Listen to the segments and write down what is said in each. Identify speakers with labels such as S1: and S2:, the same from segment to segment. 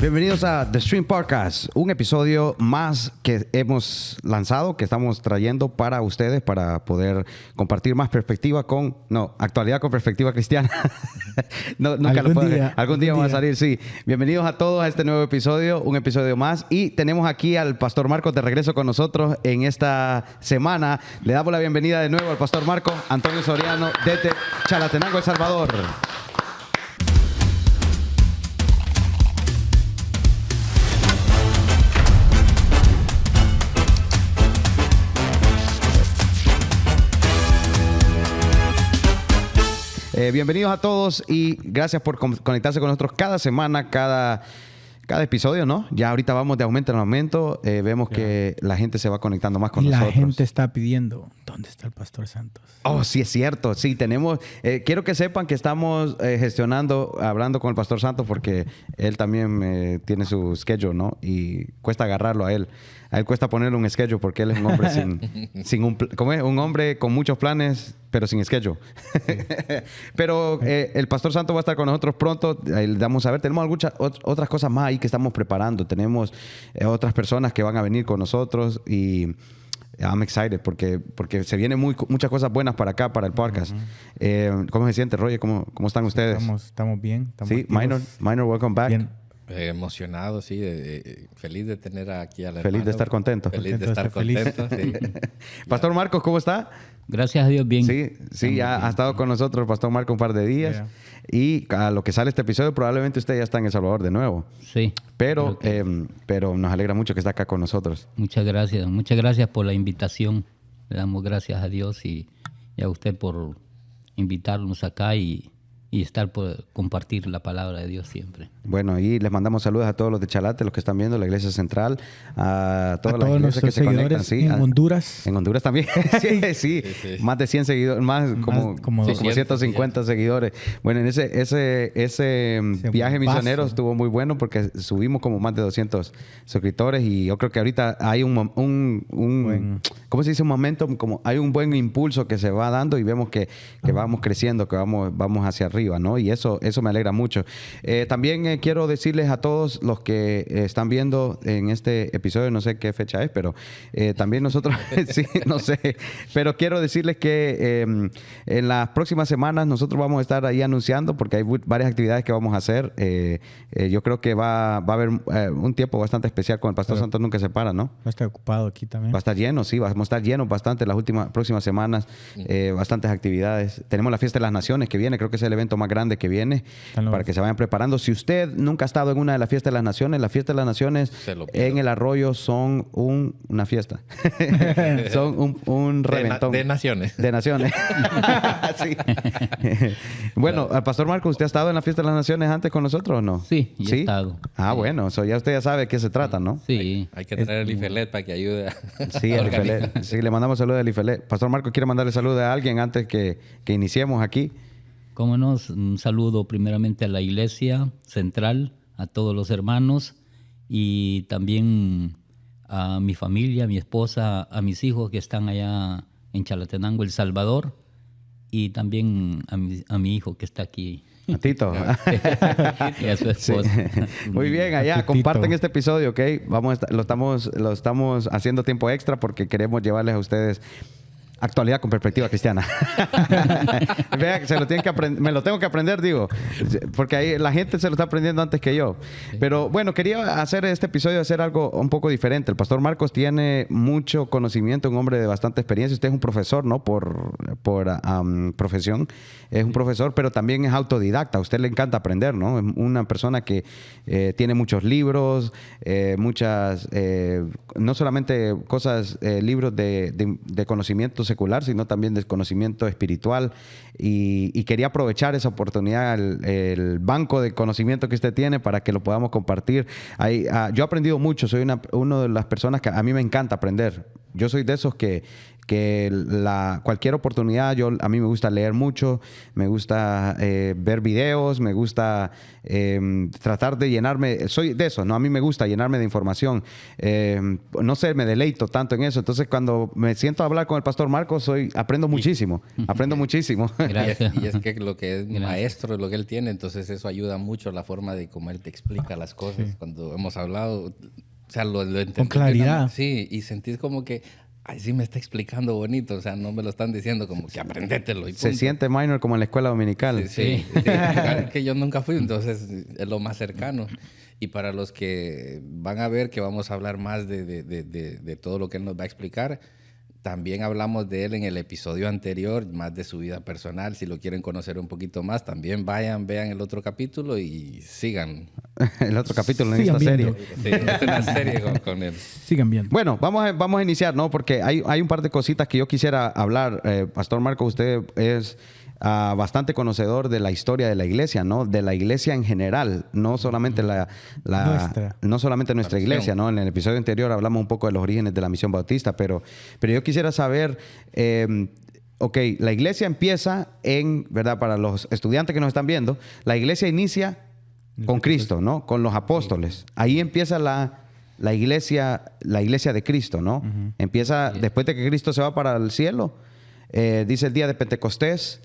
S1: Bienvenidos a The Stream Podcast, un episodio más que hemos lanzado, que estamos trayendo para ustedes para poder compartir más perspectiva actualidad con perspectiva cristiana. Algún día vamos a salir, sí. Bienvenidos a todos a este nuevo episodio, un episodio más. Y tenemos aquí al Pastor Marcos de regreso con nosotros en esta semana. Le damos la bienvenida de nuevo al Pastor Marcos Antonio Soriano desde Chalatenango, El Salvador. Bienvenidos a todos y gracias por conectarse con nosotros cada semana, cada episodio, ¿no? Ya ahorita vamos de aumento en aumento. Vemos que la gente se va conectando más con nosotros.
S2: La gente está pidiendo, ¿dónde está el Pastor Santos?
S1: Oh, sí, es cierto. Sí, tenemos... quiero que sepan que estamos hablando con el Pastor Santos porque él también tiene su schedule, ¿no? Y cuesta agarrarlo a él. A él cuesta ponerle un schedule porque él es un hombre un hombre con muchos planes, pero sin schedule. Sí. Pero el Pastor Santos va a estar con nosotros pronto. Le damos a ver. Tenemos algunas otras cosas más ahí que estamos preparando. Tenemos otras personas que van a venir con nosotros y I'm excited porque se vienen muchas cosas buenas para acá, para el podcast. ¿Cómo se siente, Roger? ¿Cómo están ustedes?
S2: Estamos bien.
S1: Sí, Minor, welcome back.
S3: Bien. Emocionado, sí, feliz de tener aquí a la
S1: Feliz
S3: hermano.
S1: de estar contento.
S3: Feliz de estar contento, sí.
S1: Pastor Marcos, ¿cómo está?
S4: Gracias a Dios, bien.
S1: Sí, ya ha estado con nosotros el Pastor Marcos un par de días. Yeah. Y a lo que sale este episodio, probablemente usted ya está en El Salvador de nuevo.
S4: Sí.
S1: Pero nos alegra mucho que está acá con nosotros.
S4: Muchas gracias por la invitación. Le damos gracias a Dios y a usted por invitarnos acá y estar por compartir la palabra de Dios siempre.
S1: Bueno, y les mandamos saludos a todos los de Chalate, los que están viendo la Iglesia Central, a todas las iglesias que se conectan.
S2: Sí, en Honduras.
S1: En Honduras también, sí. Más de 100 seguidores, como 150 seguidores. Bueno, en ese viaje misionero estuvo muy bueno porque subimos como más de 200 suscriptores y yo creo que ahorita hay ¿cómo se dice? Un momento, como hay un buen impulso que se va dando y vemos que vamos creciendo, que vamos hacia arriba, ¿no? Y eso me alegra mucho. También quiero decirles a todos los que están viendo en este episodio, no sé qué fecha es, pero también nosotros, sí, no sé, pero quiero decirles que en las próximas semanas nosotros vamos a estar ahí anunciando porque hay varias actividades que vamos a hacer. Yo creo que va a haber un tiempo bastante especial con el Pastor Santos, nunca se para, ¿no?
S2: Va a estar ocupado aquí también.
S1: Va a estar lleno, sí, vamos a estar llenos bastante las próximas semanas, bastantes actividades. Tenemos la Fiesta de las Naciones que viene, creo que es el evento más grande que viene para que se vayan preparando. Si usted nunca ha estado en una de las Fiestas de las Naciones, las Fiestas de las Naciones en el Arroyo son una fiesta. Son un reventón.
S3: De naciones.
S1: De naciones. Sí. Bueno, al Pastor Marcos, ¿usted ha estado en la Fiesta de las Naciones antes con nosotros o no?
S4: Sí, he estado.
S1: Ah, bueno, ya usted ya sabe de qué se trata, ¿no?
S4: Sí.
S3: Hay que traer el IFELET para que ayude
S1: Sí, el IFELET. Sí, le mandamos saludos al IFELET. Pastor Marcos, ¿quiere mandarle saludos a alguien antes que iniciemos aquí?
S4: Cómo no, un saludo primeramente a la Iglesia Central, a todos los hermanos y también a mi familia, a mi esposa, a mis hijos que están allá en Chalatenango, El Salvador, y también a mi hijo que está aquí.
S1: A Tito.
S4: Y a su esposa.
S1: Sí. Muy bien, allá comparten este episodio, ¿ok? Lo estamos haciendo tiempo extra porque queremos llevarles a ustedes actualidad con perspectiva cristiana. Vean, me lo tengo que aprender, digo, porque ahí la gente se lo está aprendiendo antes que yo. Sí. Pero bueno, quería hacer este episodio, hacer algo un poco diferente. El Pastor Marcos tiene mucho conocimiento, un hombre de bastante experiencia. Usted es un profesor, ¿no? Por profesión. Es un profesor, pero también es autodidacta. A usted le encanta aprender, ¿no? Es una persona que tiene muchos libros, no solamente libros de conocimiento secular, sino también de conocimiento espiritual. Y quería aprovechar esa oportunidad, el banco de conocimiento que usted tiene para que lo podamos compartir. Yo he aprendido mucho, soy una de las personas que a mí me encanta aprender. Yo soy de esos que que cualquier oportunidad, a mí me gusta leer mucho, me gusta ver videos, me gusta tratar de llenarme, soy de eso, ¿no? A mí me gusta llenarme de información, no sé, me deleito tanto en eso. Entonces, cuando me siento a hablar con el pastor Marcos, aprendo muchísimo,
S4: Gracias.
S3: Y es que lo que es maestro, lo que él tiene, entonces eso ayuda mucho la forma de cómo él te explica las cosas. Cuando hemos hablado, o sea, lo entendí
S2: con claridad.
S3: Sí, y sentís como que ay, sí me está explicando bonito, o sea, no me lo están diciendo como que aprendételo y punto.
S1: Se siente minor como en la escuela dominical.
S3: Sí. Que yo nunca fui, entonces es lo más cercano. Y para los que van a ver que vamos a hablar más de todo lo que él nos va a explicar, también hablamos de él en el episodio anterior, más de su vida personal. Si lo quieren conocer un poquito más, también vean el otro capítulo y sigan.
S1: El otro capítulo en esta serie.
S3: Sí, es una serie con él.
S2: Sigan viendo.
S1: Bueno, vamos a iniciar, ¿no? Porque hay un par de cositas que yo quisiera hablar. Pastor Marco, usted es bastante conocedor de la historia de la iglesia, ¿no? De la iglesia en general, no solamente nuestra iglesia, ¿no? En el episodio anterior hablamos un poco de los orígenes de la misión bautista, pero yo quisiera saber, la iglesia empieza ¿verdad? Para los estudiantes que nos están viendo, la iglesia inicia con Cristo, ¿no? Con los apóstoles. Ahí empieza la iglesia de Cristo, ¿no?
S2: Uh-huh.
S1: Empieza después de que Cristo se va para el cielo. Dice el día de Pentecostés,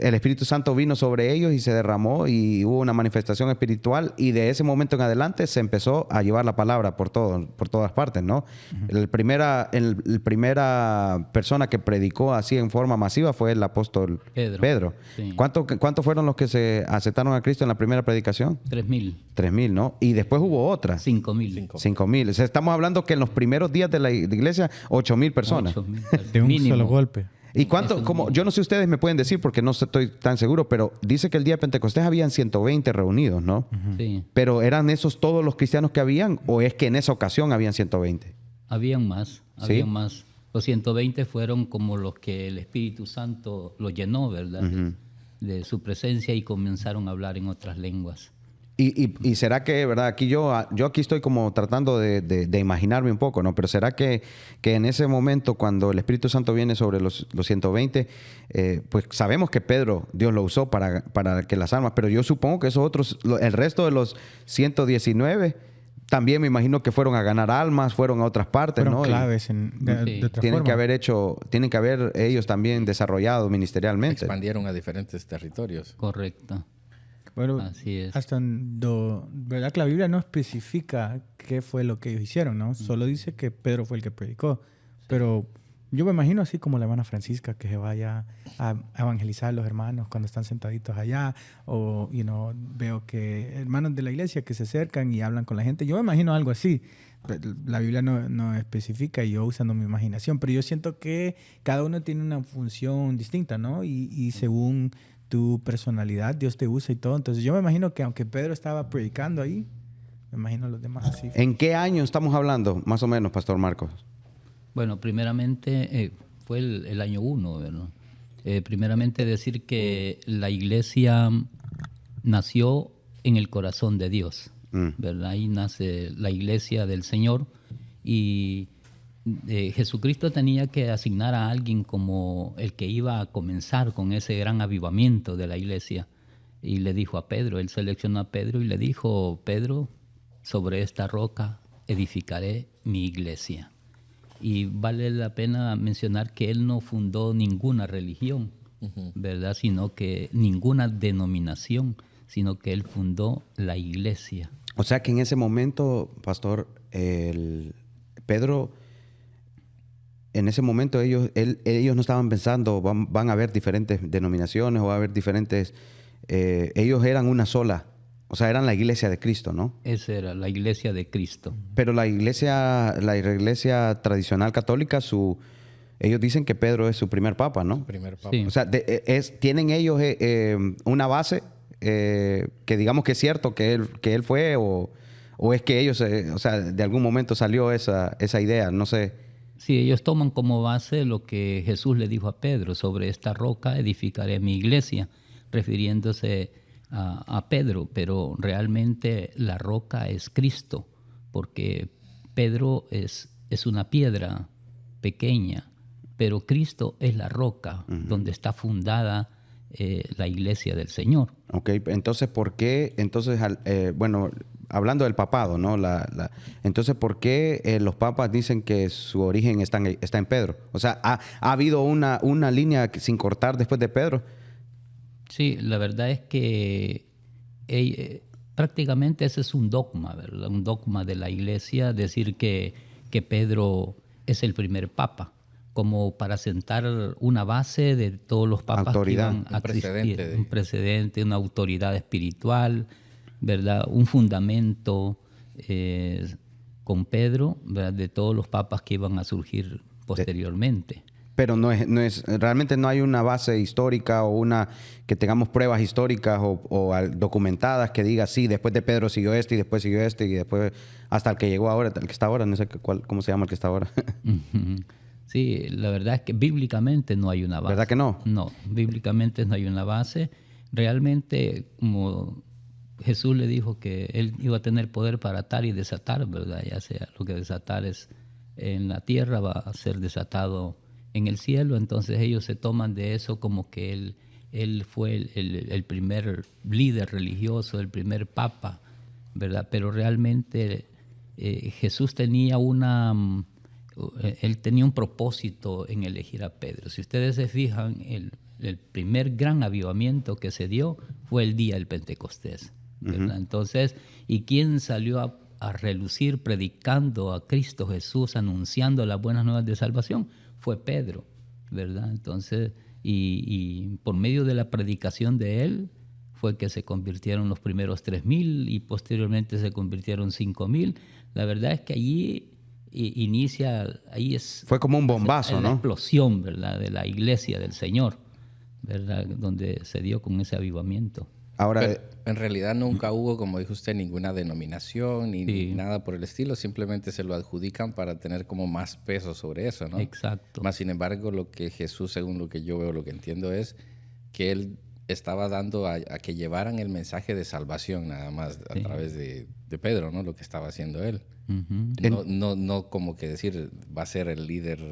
S1: el Espíritu Santo vino sobre ellos y se derramó y hubo una manifestación espiritual, y de ese momento en adelante se empezó a llevar la palabra por todas partes, ¿no? Uh-huh. La primera persona que predicó así en forma masiva fue el apóstol Pedro. Sí. ¿Cuántos fueron los que se aceptaron a Cristo en la primera predicación?
S4: 3,000.
S1: 3,000, ¿no? Y después hubo otra.
S4: 5,000.
S1: 5,000. O sea, estamos hablando que en los primeros días de la iglesia, 8,000 personas.
S2: 8,000. De un solo golpe.
S1: ¿Y cuánto? Yo no sé, ustedes me pueden decir porque no estoy tan seguro, pero dice que el día de Pentecostés habían 120 reunidos, ¿no?
S4: Uh-huh. Sí.
S1: ¿Pero eran esos todos los cristianos que habían, o es que en esa ocasión habían 120?
S4: Habían más.
S1: ¿Sí?
S4: Más. Los 120 fueron como los que el Espíritu Santo los llenó, ¿verdad?
S1: Uh-huh.
S4: De su presencia, y comenzaron a hablar en otras lenguas.
S1: Y será que, ¿verdad? Aquí yo aquí estoy como tratando de imaginarme un poco, ¿no? Pero será que en ese momento, cuando el Espíritu Santo viene sobre los 120, pues sabemos que Pedro, Dios lo usó para que las almas, pero yo supongo que esos otros, el resto de los 119, también me imagino que fueron a ganar almas, fueron a otras partes,
S2: fueron
S1: ¿no?
S2: Claves de otra
S1: tienen
S2: forma.
S1: Tienen que haber ellos también desarrollado ministerialmente.
S3: Expandieron a diferentes territorios.
S4: Correcto.
S2: Bueno,
S4: así es.
S2: Hasta verdad que la Biblia no especifica qué fue lo que ellos hicieron, ¿no? Solo dice que Pedro fue el que predicó. Sí. Pero yo me imagino así como la hermana Francisca, que se vaya a evangelizar a los hermanos cuando están sentaditos allá, o veo que hermanos de la iglesia que se acercan y hablan con la gente. Yo me imagino algo así. La Biblia no especifica, y yo usando mi imaginación, pero yo siento que cada uno tiene una función distinta, ¿no? Y según tu personalidad, Dios te usa y todo. Entonces yo me imagino que aunque Pedro estaba predicando ahí, me imagino a los demás así.
S1: ¿En qué año estamos hablando, más o menos, Pastor Marcos?
S4: Bueno, primeramente fue el año 1, ¿verdad? Primeramente decir que la iglesia nació en el corazón de Dios, ¿verdad? Ahí nace la iglesia del Señor, y Jesucristo tenía que asignar a alguien como el que iba a comenzar con ese gran avivamiento de la iglesia. Y le dijo a Pedro, él seleccionó a Pedro y le dijo: Pedro, sobre esta roca edificaré mi iglesia. Y vale la pena mencionar que él no fundó ninguna religión, ¿verdad? Sino que ninguna denominación, sino que él fundó la iglesia.
S1: O sea que en ese momento, pastor, Pedro... En ese momento ellos no estaban pensando van a haber diferentes denominaciones o va a haber diferentes... ellos eran una sola, o sea, eran la iglesia de Cristo, ¿no?
S4: Esa era la iglesia de Cristo.
S1: Pero la iglesia tradicional católica, ellos dicen que Pedro es su primer papa, ¿no?
S3: Primer papa.
S4: Sí.
S1: O sea, ¿tienen ellos una base que digamos que es cierto que él fue, o es que ellos, o sea, de algún momento salió esa idea, no sé?
S4: Sí, ellos toman como base lo que Jesús le dijo a Pedro: sobre esta roca edificaré mi iglesia, refiriéndose a Pedro, pero realmente la roca es Cristo, porque Pedro es una piedra pequeña pero Cristo es la roca donde está fundada la iglesia del Señor.
S1: Ok, entonces, ¿por qué? Entonces, bueno, hablando del papado, ¿no? Entonces, ¿por qué los papas dicen que su origen está en Pedro? O sea, ¿ha habido una línea sin cortar después de Pedro?
S4: Sí, la verdad es que prácticamente ese es un dogma, ¿verdad? Un dogma de la iglesia, decir que Pedro es el primer papa, como para sentar una base de todos los papas
S1: autoridad,
S4: que iban a existir, un precedente, una autoridad espiritual, ¿verdad? Un fundamento con Pedro, ¿verdad? De todos los papas que iban a surgir posteriormente.
S1: Pero realmente no hay una base histórica o que tengamos pruebas históricas o documentadas que diga, sí, después de Pedro siguió este y después siguió este y después hasta el que llegó ahora, el que está ahora, no sé cómo se llama el que está ahora.
S4: Sí, la verdad es que bíblicamente no hay una base.
S1: ¿Verdad que no?
S4: No, bíblicamente no hay una base. Realmente, como Jesús le dijo que él iba a tener poder para atar y desatar, ¿verdad? Ya sea lo que desatar es en la tierra, va a ser desatado en el cielo. Entonces ellos se toman de eso como que él fue el primer líder religioso, el primer papa, ¿verdad? Pero realmente Jesús tenía él tenía un propósito en elegir a Pedro. Si ustedes se fijan, el primer gran avivamiento que se dio fue el día del Pentecostés, ¿verdad? Entonces, ¿y quién salió a relucir predicando a Cristo Jesús, anunciando las buenas nuevas de salvación? Fue Pedro, ¿verdad? Entonces, y por medio de la predicación de él fue que se convirtieron los primeros 3,000 y posteriormente se convirtieron 5,000. La verdad es que allí
S1: fue como un bombazo,
S4: la
S1: ¿no?
S4: explosión, ¿verdad? De la iglesia del Señor, ¿verdad? Donde se dio con ese avivamiento.
S3: Ahora, pero en realidad nunca hubo, como dijo usted, ninguna denominación ni nada por el estilo. Simplemente se lo adjudican para tener como más peso sobre eso, ¿no?
S4: Exacto.
S3: Más sin embargo, lo que Jesús, según lo que yo veo, lo que entiendo es que él estaba dando a que llevaran el mensaje de salvación nada más a través de Pedro, ¿no? Lo que estaba haciendo él. No como que decir va a ser el líder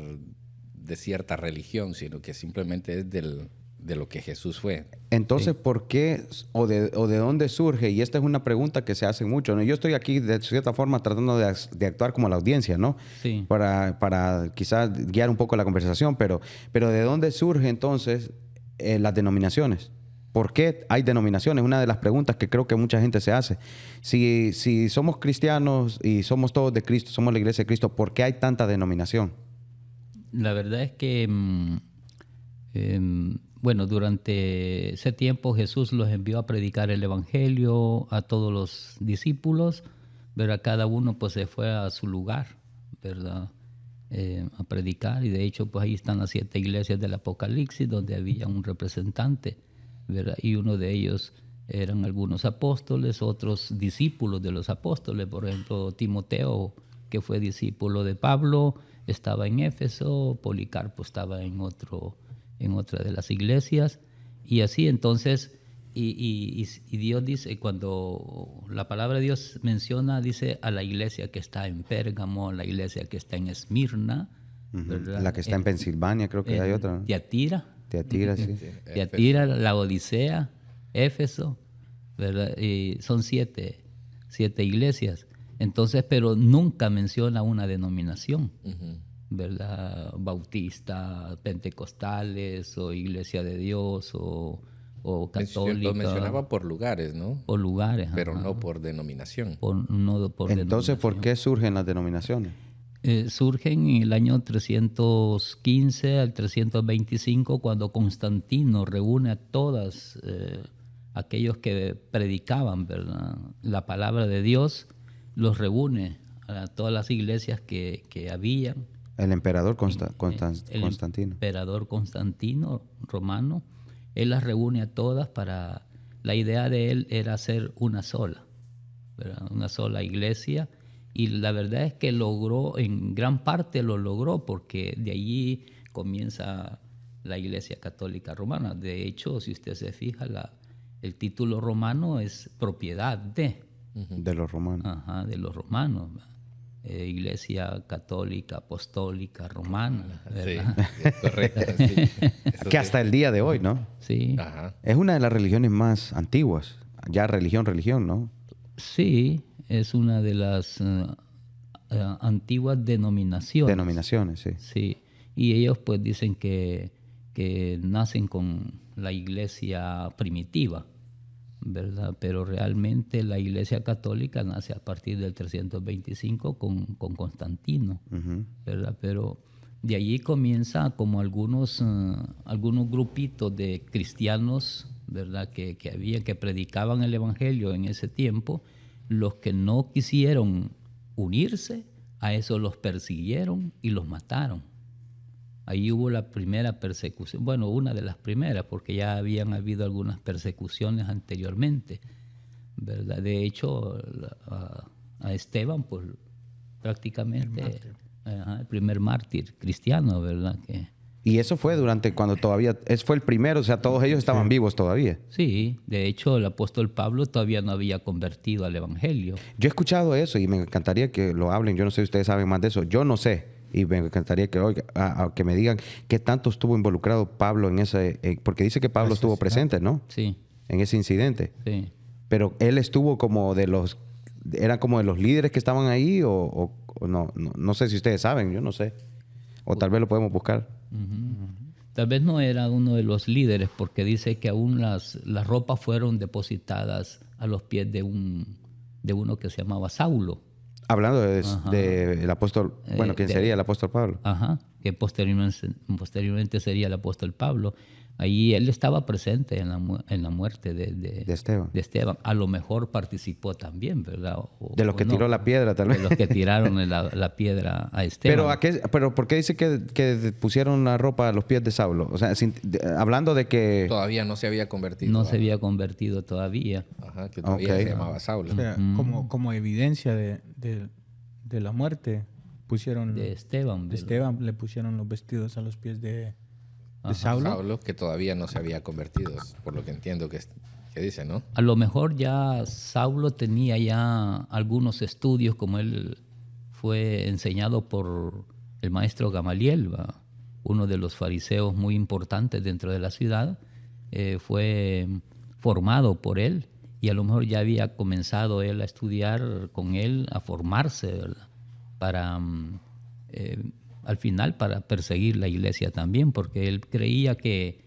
S3: de cierta religión, sino que simplemente es de lo que Jesús fue.
S1: Entonces, ¿por qué o de dónde surge? Y esta es una pregunta que se hace mucho, ¿no? Yo estoy aquí de cierta forma tratando de actuar como la audiencia, ¿no?
S4: Sí.
S1: Para quizás guiar un poco la conversación, pero ¿de dónde surge entonces las denominaciones? ¿Por qué hay denominaciones? Una de las preguntas que creo que mucha gente se hace. Si somos cristianos y somos todos de Cristo, somos la iglesia de Cristo, ¿por qué hay tanta denominación?
S4: La verdad es que, bueno, durante ese tiempo Jesús los envió a predicar el evangelio a todos los discípulos, ¿verdad? Cada uno pues se fue a su lugar, ¿verdad? A predicar, y de hecho pues ahí están las 7 iglesias del Apocalipsis donde había un representante, ¿verdad? Y uno de ellos eran algunos apóstoles, otros discípulos de los apóstoles. Por ejemplo, Timoteo, que fue discípulo de Pablo, estaba en Éfeso, Policarpo estaba en otra de las iglesias, y así entonces, y Dios dice, cuando la palabra de Dios menciona, dice a la iglesia que está en Pérgamo, la iglesia que está en Esmirna, ¿verdad?
S1: La que está en Pensilvania, creo que hay otra, ¿no?
S4: Tiatira,
S1: sí.
S4: Tiatira, la Odisea, Éfeso, ¿verdad? Y son 7 iglesias. Entonces, pero nunca menciona una denominación, ¿verdad? Bautista, pentecostales, o Iglesia de Dios, o católica.
S3: Lo mencionaba por lugares, ¿no?
S4: Por lugares.
S3: Pero no por denominación.
S1: Entonces, ¿por qué surgen las denominaciones?
S4: Surgen en el año 315 al 325, cuando Constantino reúne a todas aquellos que predicaban, ¿verdad?, la palabra de Dios, los reúne a todas las iglesias que habían.
S1: El emperador Constantino.
S4: El emperador Constantino romano, él las reúne a todas para... La idea de él era hacer una sola, ¿verdad?, una sola iglesia. Y la verdad es que en gran parte lo logró, porque de allí comienza la Iglesia Católica Romana. De hecho, si usted se fija, el título romano es propiedad de...
S1: De los romanos.
S4: Ajá, de los romanos. Iglesia Católica, Apostólica, Romana, ¿verdad?
S3: Sí, correcto. Sí.
S1: Que hasta el día de hoy, ¿no?
S4: Sí.
S3: Ajá.
S1: Es una de las religiones más antiguas. Ya religión, ¿no?
S4: Sí, es una de las antiguas denominaciones.
S1: Denominaciones, sí.
S4: Sí, y ellos pues dicen que nacen con la iglesia primitiva, ¿verdad? Pero realmente la iglesia católica nace a partir del 325 con Constantino, ¿verdad? Pero de allí comienza como algunos grupitos de cristianos, ¿verdad? Que predicaban el evangelio en ese tiempo. Los que no quisieron unirse, a eso los persiguieron y los mataron. Ahí hubo la primera persecución, bueno, una de las primeras, porque ya habían habido algunas persecuciones anteriormente, ¿verdad? De hecho, a Esteban, pues prácticamente el primer mártir cristiano, ¿verdad?
S1: Y eso fue cuando todavía, fue el primero, o sea, todos ellos estaban vivos todavía.
S4: Sí, de hecho el apóstol Pablo todavía no había convertido al evangelio.
S1: Yo he escuchado eso y me encantaría que lo hablen, yo no sé si ustedes saben más de eso, yo no sé. Y me encantaría que me digan qué tanto estuvo involucrado Pablo en ese... porque dice que Pablo estuvo presente, ¿no?
S4: Sí.
S1: En ese incidente.
S4: Sí.
S1: Pero él estuvo como ¿era como de los líderes que estaban ahí o no? No sé si ustedes saben, yo no sé. O tal vez lo podemos buscar.
S4: Tal vez no era uno de los líderes porque dice que aún las ropas fueron depositadas a los pies de uno que se llamaba Saulo.
S1: Hablando del apóstol, ¿quién sería el apóstol Pablo?
S4: Ajá, que posteriormente sería el apóstol Pablo. Ahí él estaba presente en la muerte de Esteban. A lo mejor participó también, ¿verdad?
S1: De los que tiró la piedra, tal vez.
S4: De los que tiraron la piedra a Esteban.
S1: Pero ¿por qué dice que pusieron la ropa a los pies de Saulo? O sea, hablando de que...
S3: Todavía no se había convertido.
S4: No se había convertido todavía.
S3: Ajá, que todavía se llamaba Saulo.
S2: O sea, como evidencia de la muerte, pusieron...
S4: De Esteban.
S2: De Esteban le pusieron los vestidos a los pies de Saulo.
S3: Saulo, que todavía no se había convertido, por lo que entiendo que dice, ¿no?
S4: A lo mejor ya Saulo tenía ya algunos estudios, como él fue enseñado por el maestro Gamaliel, uno de los fariseos muy importantes dentro de la ciudad, fue formado por él y a lo mejor ya había comenzado él a estudiar con él, a formarse, ¿verdad? Para... al final para perseguir la iglesia también, porque él creía que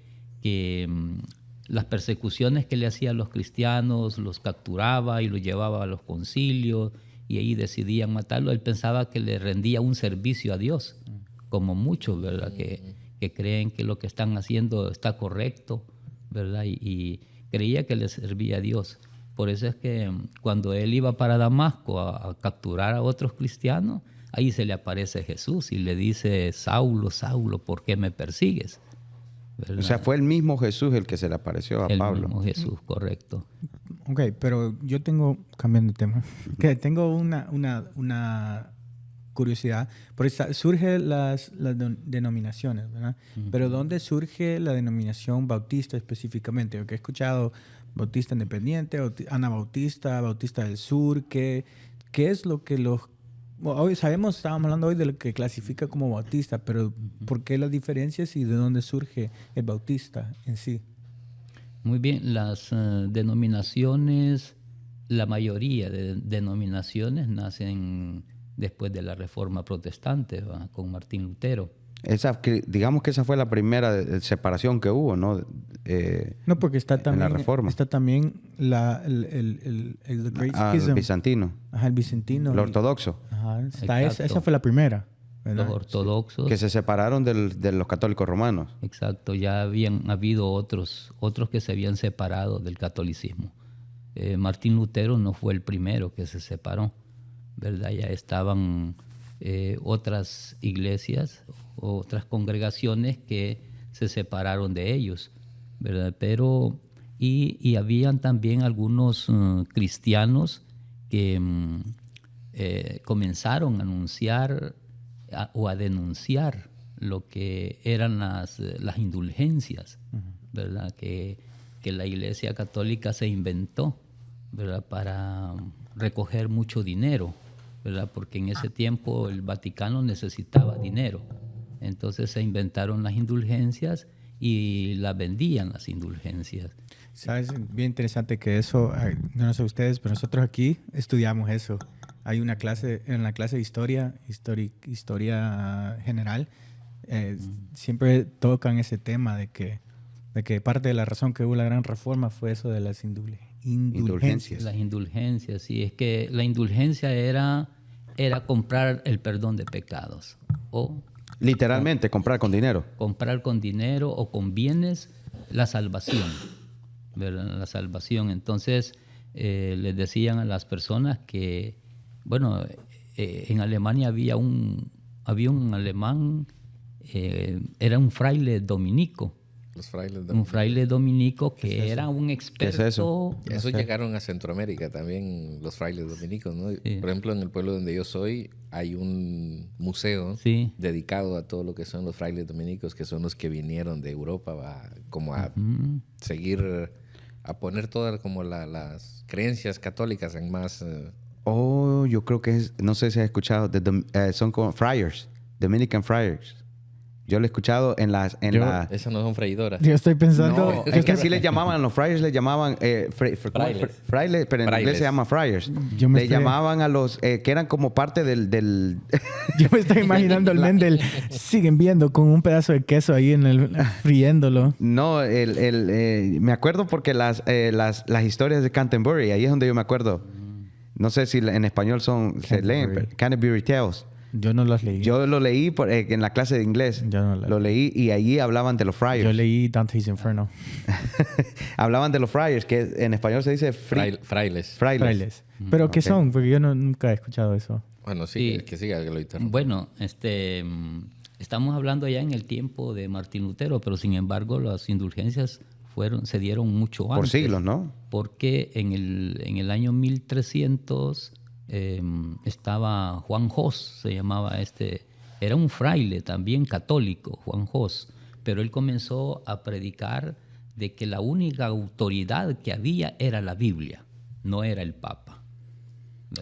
S4: las persecuciones que le hacían los cristianos los capturaba y los llevaba a los concilios y ahí decidían matarlo. Él pensaba que le rendía un servicio a Dios, como muchos, ¿verdad? Que creen que lo que están haciendo está correcto, ¿verdad? Y creía que le servía a Dios. Por eso es que cuando él iba para Damasco a capturar a otros cristianos, ahí se le aparece Jesús y le dice, Saulo, Saulo, ¿por qué me persigues? ¿Verdad?
S1: O sea, fue el mismo Jesús el que se le apareció a Pablo.
S4: El mismo Jesús, correcto.
S2: Ok, pero yo cambiando de tema, que tengo una curiosidad. Porque surgen las denominaciones, ¿verdad? Pero ¿dónde surge la denominación bautista específicamente? Porque he escuchado bautista independiente, anabautista, bautista del sur. ¿Qué es lo que hoy estábamos hablando hoy de lo que clasifica como bautista, pero ¿por qué las diferencias y de dónde surge el bautista en sí?
S4: Muy bien, las denominaciones, la mayoría de denominaciones nacen después de la Reforma Protestante, con Martín Lutero.
S1: Digamos que esa fue la primera separación que hubo, ¿no?
S2: No, porque está también
S1: en la Reforma.
S2: Está también el Great Schism.
S1: El bizantino.
S2: Ajá, el bizantino.
S1: El ortodoxo.
S2: Ajá, esa fue la primera, ¿verdad?
S4: Los ortodoxos.
S1: Que se separaron de los católicos romanos.
S4: Exacto, ya habían habido otros que se habían separado del catolicismo. Martín Lutero no fue el primero que se separó, ¿verdad? Ya estaban otras iglesias, otras congregaciones que se separaron de ellos, ¿verdad? Pero y habían también algunos cristianos que comenzaron a anunciar o a denunciar lo que eran las indulgencias, ¿verdad? Que la Iglesia Católica se inventó, ¿verdad? Para recoger mucho dinero, ¿verdad? Porque en ese tiempo el Vaticano necesitaba dinero. Entonces se inventaron las indulgencias y las vendían las indulgencias.
S2: ¿Sabes? Bien interesante que eso, no sé ustedes, pero nosotros aquí estudiamos eso. Hay una clase, en la clase de historia general, siempre tocan ese tema de que parte de la razón que hubo la gran reforma fue eso de las indulgencias.
S4: Las indulgencias, sí. Es que la indulgencia era comprar el perdón de pecados.
S1: Literalmente, comprar con dinero.
S4: Comprar con dinero o con bienes la salvación, ¿verdad? La salvación. Entonces, les decían a las personas que, bueno, en Alemania había un alemán, era un fraile dominico. Un fraile dominico que era un experto.
S1: ¿Qué es eso?
S3: Eso llegaron a Centroamérica también, los frailes dominicos, ¿no? Sí. Por ejemplo, en el pueblo donde yo soy hay un museo dedicado a todo lo que son los frailes dominicos, que son los que vinieron de Europa a seguir, a poner todas como las creencias católicas en más...
S1: yo creo que no sé si has escuchado, son como friars, Dominican friars. Yo lo he escuchado en las...
S3: Esas no son freidoras.
S2: Yo estoy pensando...
S1: No, es que así les llamaban, los friars les llamaban... frailes, pero en inglés se llama friars. Llamaban a los... que eran como parte del...
S2: Yo me estoy imaginando el Mendel siguen viendo con un pedazo de queso ahí friéndolo.
S1: No, me acuerdo porque las historias de Canterbury, ahí es donde yo me acuerdo. No sé si en español se leen, Canterbury Tales.
S2: Yo no las leí.
S1: Yo lo leí en la clase de inglés.
S2: Yo no
S1: lo leí y allí hablaban de los friars.
S2: Yo leí Dante's Inferno.
S1: Hablaban de los friars, que en español se dice
S3: frailes.
S2: ¿Pero qué son? Porque yo nunca he escuchado eso.
S3: Bueno, sí, que siga, que lo interrumpa.
S4: Bueno, estamos hablando ya en el tiempo de Martín Lutero, pero sin embargo las indulgencias se dieron mucho antes.
S1: Por siglos, ¿no?
S4: Porque en el año 1300... estaba Juan Hos, se llamaba era un fraile también católico, Juan Hos, pero él comenzó a predicar de que la única autoridad que había era la Biblia, no era el Papa.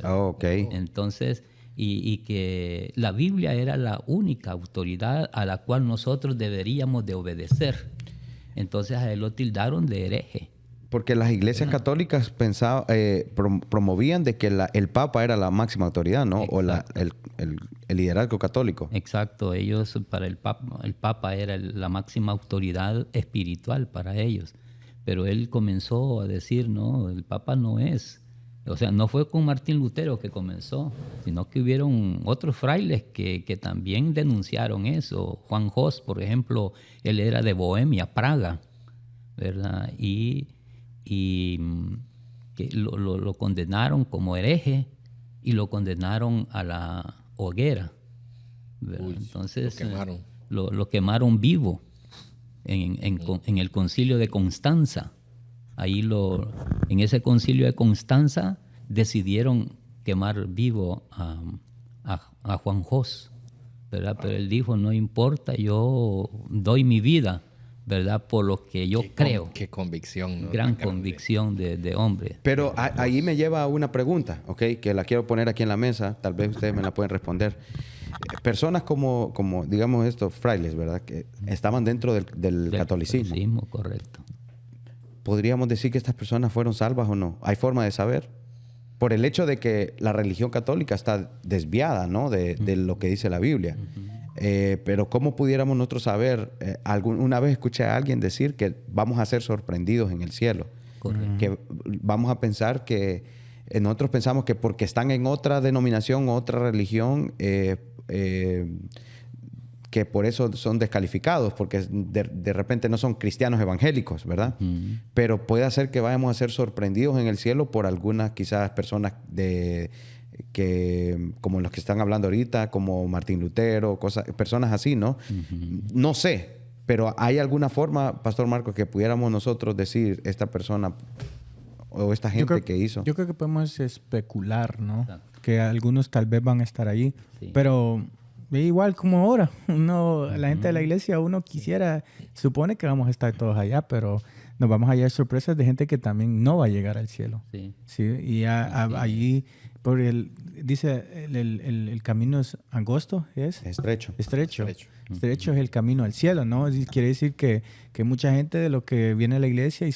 S1: Okay.
S4: Entonces, y que la Biblia era la única autoridad a la cual nosotros deberíamos de obedecer. Entonces a él lo tildaron de hereje.
S1: Porque las iglesias católicas promovían de que el Papa era la máxima autoridad, ¿no? Exacto. O el liderazgo católico.
S4: Exacto. Ellos, para el Papa era la máxima autoridad espiritual para ellos. Pero él comenzó a decir, no, el Papa no es. O sea, no fue con Martín Lutero que comenzó, sino que hubieron otros frailes que también denunciaron eso. Juan Hos, por ejemplo, él era de Bohemia, Praga, ¿verdad? Y que lo condenaron como hereje y lo condenaron a la hoguera. Entonces lo quemaron vivo en el concilio de Constanza. Ahí en ese concilio de Constanza decidieron quemar vivo a Juan Hos, ¿verdad? Pero él dijo, no importa, yo doy mi vida, ¿verdad? Por lo que yo creo.
S3: Qué convicción, ¿no?
S4: Gran convicción de hombre.
S1: Pero ahí me lleva a una pregunta, ¿ok? Que la quiero poner aquí en la mesa. Tal vez ustedes me la pueden responder. Personas como digamos estos frailes, ¿verdad? Que estaban dentro del catolicismo.
S4: Catolicismo, correcto.
S1: ¿Podríamos decir que estas personas fueron salvas o no? ¿Hay forma de saber? Por el hecho de que la religión católica está desviada, ¿no? De lo que dice la Biblia. Pero ¿cómo pudiéramos nosotros saber? Una vez escuché a alguien decir que vamos a ser sorprendidos en el cielo.
S4: Correcto.
S1: Que vamos a pensar que nosotros pensamos que porque están en otra denominación, otra religión, que por eso son descalificados, porque de repente no son cristianos evangélicos, ¿verdad? Pero puede ser que vayamos a ser sorprendidos en el cielo por algunas quizás personas como los que están hablando ahorita, como Martín Lutero, personas así, ¿no? No sé, pero ¿hay alguna forma, Pastor Marcos, que pudiéramos nosotros decir esta persona o esta gente que hizo?
S2: Yo creo que podemos especular, ¿no? Exacto. Que algunos tal vez van a estar ahí, pero igual como ahora, la gente de la iglesia, uno supone que vamos a estar todos allá, pero nos vamos a hallar sorpresas de gente que también no va a llegar al cielo.
S4: Sí.
S2: ¿Sí? Y allí, dice, el camino es angosto, ¿es?
S1: Estrecho.
S2: Estrecho es el camino al cielo, ¿no? Quiere decir que mucha gente de lo que viene a la iglesia y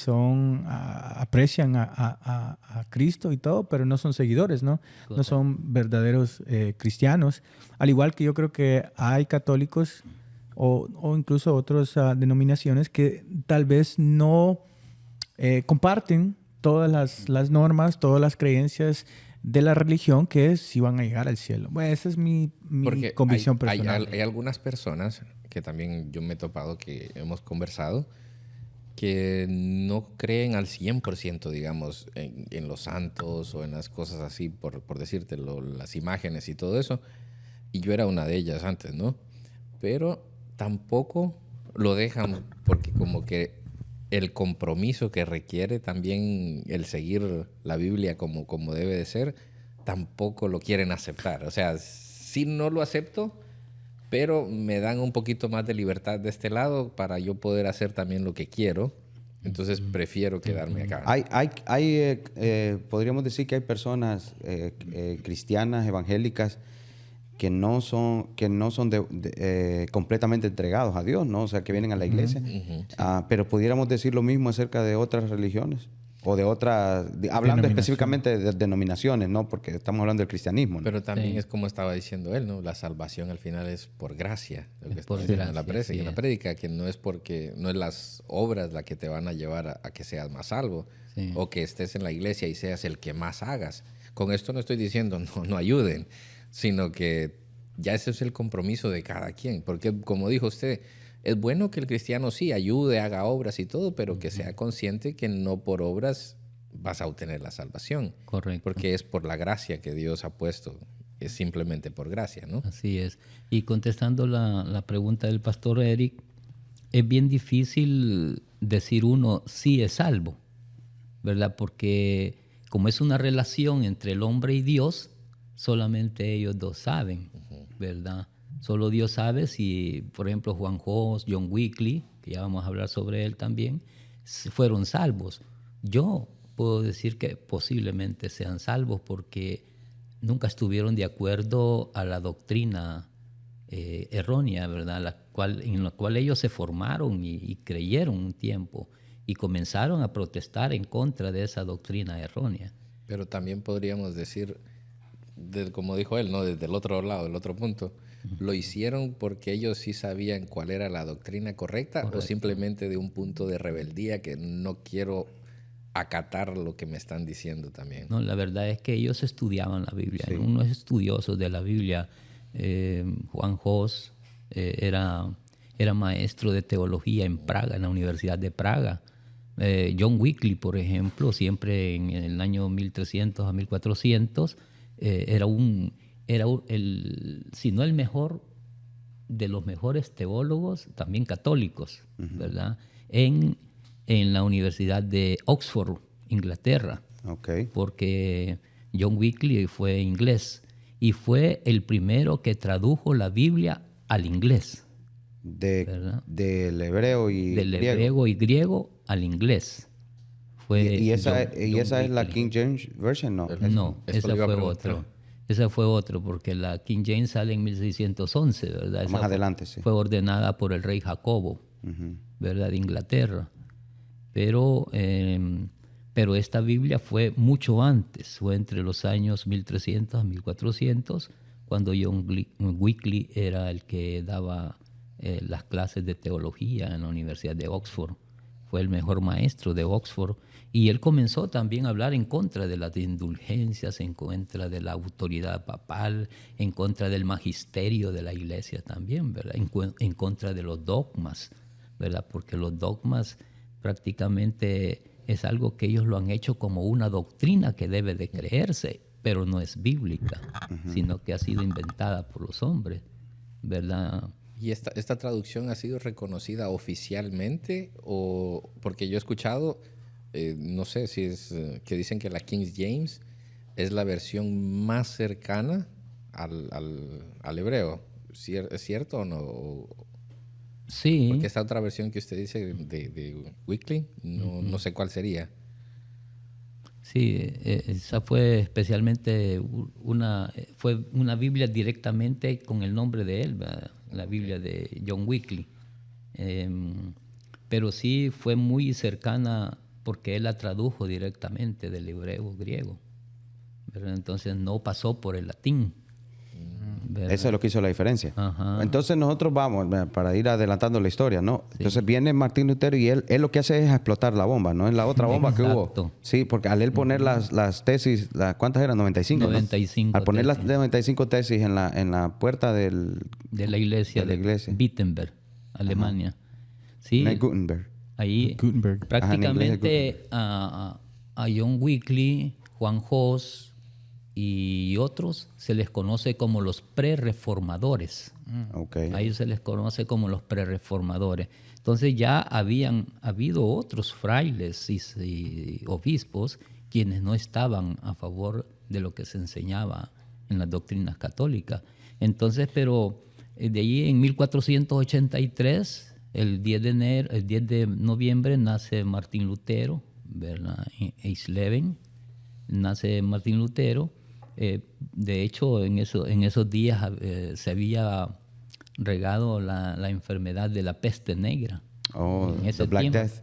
S2: aprecian a Cristo y todo, pero no son seguidores, ¿no? Correcto. No son verdaderos cristianos. Al igual que yo creo que hay católicos o incluso otras denominaciones que tal vez no comparten todas las normas, todas las creencias de la religión que si van a llegar al cielo. Bueno, esa es mi convicción personal.
S3: Hay algunas personas que también yo me he topado, que hemos conversado, que no creen al 100%, digamos, en los santos o en las cosas así, por decírtelo, las imágenes y todo eso. Y yo era una de ellas antes, ¿no? Pero tampoco lo dejan porque como que el compromiso que requiere también el seguir la Biblia como debe de ser, tampoco lo quieren aceptar. O sea, sí no lo acepto, pero me dan un poquito más de libertad de este lado para yo poder hacer también lo que quiero. Entonces prefiero quedarme acá.
S1: Podríamos decir que hay personas cristianas, evangélicas, que no son completamente entregados a Dios, ¿no? O sea, que vienen a la iglesia. Pero pudiéramos decir lo mismo acerca de otras religiones o de otras, hablando específicamente de denominaciones, ¿no? Porque estamos hablando del cristianismo, ¿no?
S3: Pero también es como estaba diciendo él, ¿no? La salvación al final es por gracia, lo que está diciendo en la prédica, que no es porque no es las obras las que te van a llevar a que seas más salvo, o que estés en la iglesia y seas el que más hagas. Con esto no estoy diciendo no ayuden, sino que ya ese es el compromiso de cada quien. Porque, como dijo usted, es bueno que el cristiano sí ayude, haga obras y todo, pero que sea consciente que no por obras vas a obtener la salvación.
S4: Correcto.
S3: Porque es por la gracia que Dios ha puesto. Es simplemente por gracia, ¿no?
S4: Así es. Y contestando la pregunta del pastor Eric, es bien difícil decir uno sí es salvo, ¿verdad? Porque como es una relación entre el hombre y Dios, solamente ellos dos saben, ¿verdad? Solo Dios sabe si, por ejemplo, Juan Jos, John Weekly, que ya vamos a hablar sobre él también, fueron salvos. Yo puedo decir que posiblemente sean salvos porque nunca estuvieron de acuerdo a la doctrina errónea, ¿verdad? En la cual ellos se formaron y creyeron un tiempo y comenzaron a protestar en contra de esa doctrina errónea.
S3: Pero también podríamos decir, como dijo él, ¿no? Desde el otro lado, el otro punto, ¿lo hicieron porque ellos sí sabían cuál era la doctrina correcta? Correcto. ¿O simplemente de un punto de rebeldía que no quiero acatar lo que me están diciendo también?
S4: No, la verdad es que ellos estudiaban la Biblia. Sí. Unos estudiosos de la Biblia. Juan Jos era maestro de teología en Praga, en la Universidad de Praga. John Weekly, por ejemplo, siempre en el año 1300 a 1400, era si no el mejor, de los mejores teólogos, también católicos, ¿verdad? En la Universidad de Oxford, Inglaterra.
S1: Okay.
S4: Porque John Weekly fue inglés y fue el primero que tradujo la Biblia al inglés.
S1: Del hebreo y
S4: del hebreo y griego al inglés.
S1: ¿Y esa es la King James Version? No,
S4: esa fue otro. Esa fue otro, porque la King James sale en 1611, ¿verdad?
S1: Más adelante, sí.
S4: Fue ordenada por el rey Jacobo, ¿verdad? De Inglaterra. Pero esta Biblia fue mucho antes, fue entre los años 1300 a 1400, cuando John Weekly era el que daba las clases de teología en la Universidad de Oxford. Fue el mejor maestro de Oxford y él comenzó también a hablar en contra de las indulgencias, en contra de la autoridad papal, en contra del magisterio de la iglesia también, ¿verdad? En contra de los dogmas, ¿verdad? Porque los dogmas prácticamente es algo que ellos lo han hecho como una doctrina que debe de creerse, pero no es bíblica, sino que ha sido inventada por los hombres, ¿verdad?
S3: ¿Y esta traducción ha sido reconocida oficialmente? O porque yo he escuchado, no sé si es que dicen que la King James es la versión más cercana al hebreo. ¿Es cierto o no?
S4: Sí.
S3: Porque esta otra versión que usted dice de Wycliffe, no sé cuál sería.
S4: Sí, esa fue especialmente fue una Biblia directamente con el nombre de él, ¿verdad? La Biblia de John Wycliffe. Pero sí fue muy cercana porque él la tradujo directamente del hebreo griego, ¿verdad? Entonces no pasó por el latín, ¿verdad?
S1: Eso es lo que hizo la diferencia.
S4: Ajá.
S1: Entonces nosotros vamos, para ir adelantando la historia, ¿no?
S4: Sí.
S1: Entonces viene Martín Lutero y él lo que hace es explotar la bomba, ¿no? Es la otra bomba que hubo.
S4: Exacto.
S1: Sí, porque al él poner las tesis, ¿cuántas eran? 95,
S4: 95
S1: ¿no? Al poner
S4: tesis.
S1: las 95 tesis en la puerta
S4: de la iglesia de Wittenberg, Alemania. Sí,
S1: Gutenberg.
S4: ahí
S2: Gutenberg.
S4: prácticamente a John Wycliffe, Juan Hus y otros se les conoce como los prerreformadores.
S1: Okay.
S4: A ellos se les conoce como los prerreformadores. Entonces ya habían habido otros frailes y obispos quienes no estaban a favor de lo que se enseñaba en las doctrinas católicas. Entonces, pero de ahí en 1483, el 10 de noviembre nace Martín Lutero, ¿verdad? En Eisleben nace Martín Lutero. De hecho, en esos días se había regado la enfermedad de la peste negra.
S1: Oh,
S4: en ese
S1: the Black
S4: tiempo.
S1: Death.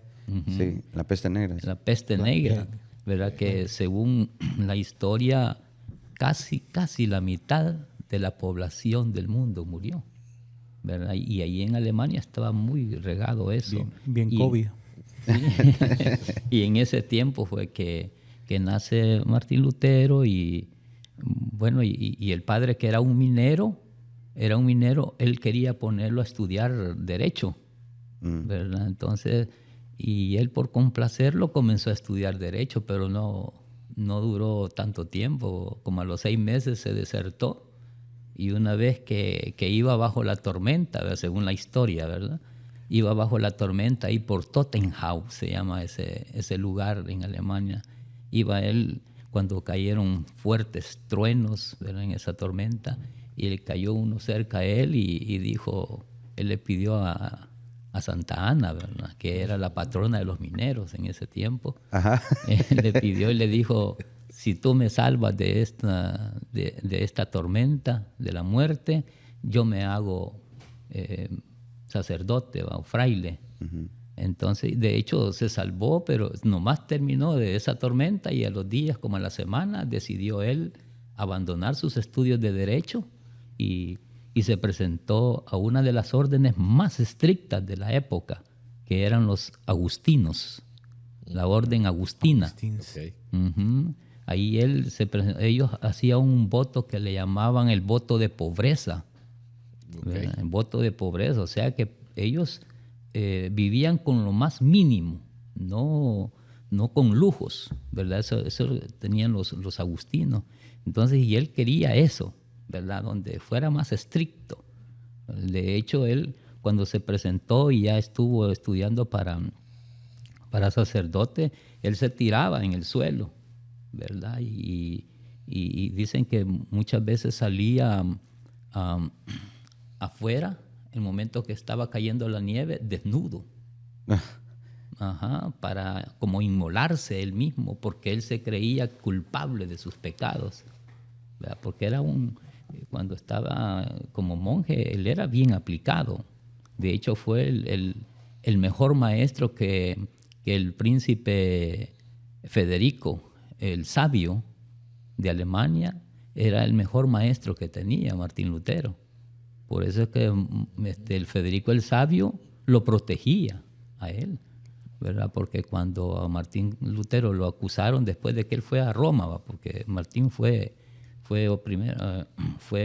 S1: Sí, la peste negra.
S4: La peste negra, ¿verdad? Que según la historia, casi la mitad de la población del mundo murió, ¿verdad? Y ahí en Alemania estaba muy regado eso.
S2: Bien COVID.
S4: Y en ese tiempo fue que nace Martín Lutero y bueno, y el padre, que era un minero, él quería ponerlo a estudiar derecho, ¿verdad? Entonces, y él por complacerlo comenzó a estudiar derecho, pero no duró tanto tiempo. Como a los 6 meses se desertó, y una vez que iba bajo la tormenta, ¿verdad? Según la historia, ¿verdad? Iba bajo la tormenta ahí por Tottenham, se llama ese lugar en Alemania. Iba él cuando cayeron fuertes truenos, ¿verdad? En esa tormenta, y le cayó uno cerca a él y dijo, él le pidió a Santa Ana, ¿verdad? Que era la patrona de los mineros en ese tiempo. Ajá. Le pidió y le dijo, si tú me salvas de esta tormenta, de la muerte, yo me hago sacerdote o fraile. Uh-huh. Entonces, de hecho, se salvó, pero nomás terminó de esa tormenta y a los días, como a la semana, decidió él abandonar sus estudios de derecho y se presentó a una de las órdenes más estrictas de la época, que eran los agustinos, la orden agustina. Okay. Uh-huh. Ahí ellos hacían un voto que le llamaban el voto de pobreza. Okay. El voto de pobreza, o sea que ellos vivían con lo más mínimo, no con lujos, ¿verdad? Eso tenían los agustinos. Entonces, y él quería eso, ¿verdad? Donde fuera más estricto. De hecho, él, cuando se presentó y ya estuvo estudiando para sacerdote, él se tiraba en el suelo, ¿verdad? Y dicen que muchas veces salía afuera, en el momento que estaba cayendo la nieve, desnudo. Ajá, para como inmolarse él mismo, porque él se creía culpable de sus pecados, ¿verdad? Porque cuando estaba como monje, él era bien aplicado. De hecho, fue el mejor maestro que el príncipe Federico, el sabio de Alemania, era el mejor maestro que tenía Martín Lutero. Por eso es que el Federico el sabio lo protegía a él, ¿verdad? Porque cuando a Martín Lutero lo acusaron después de que él fue a Roma, porque Martín fue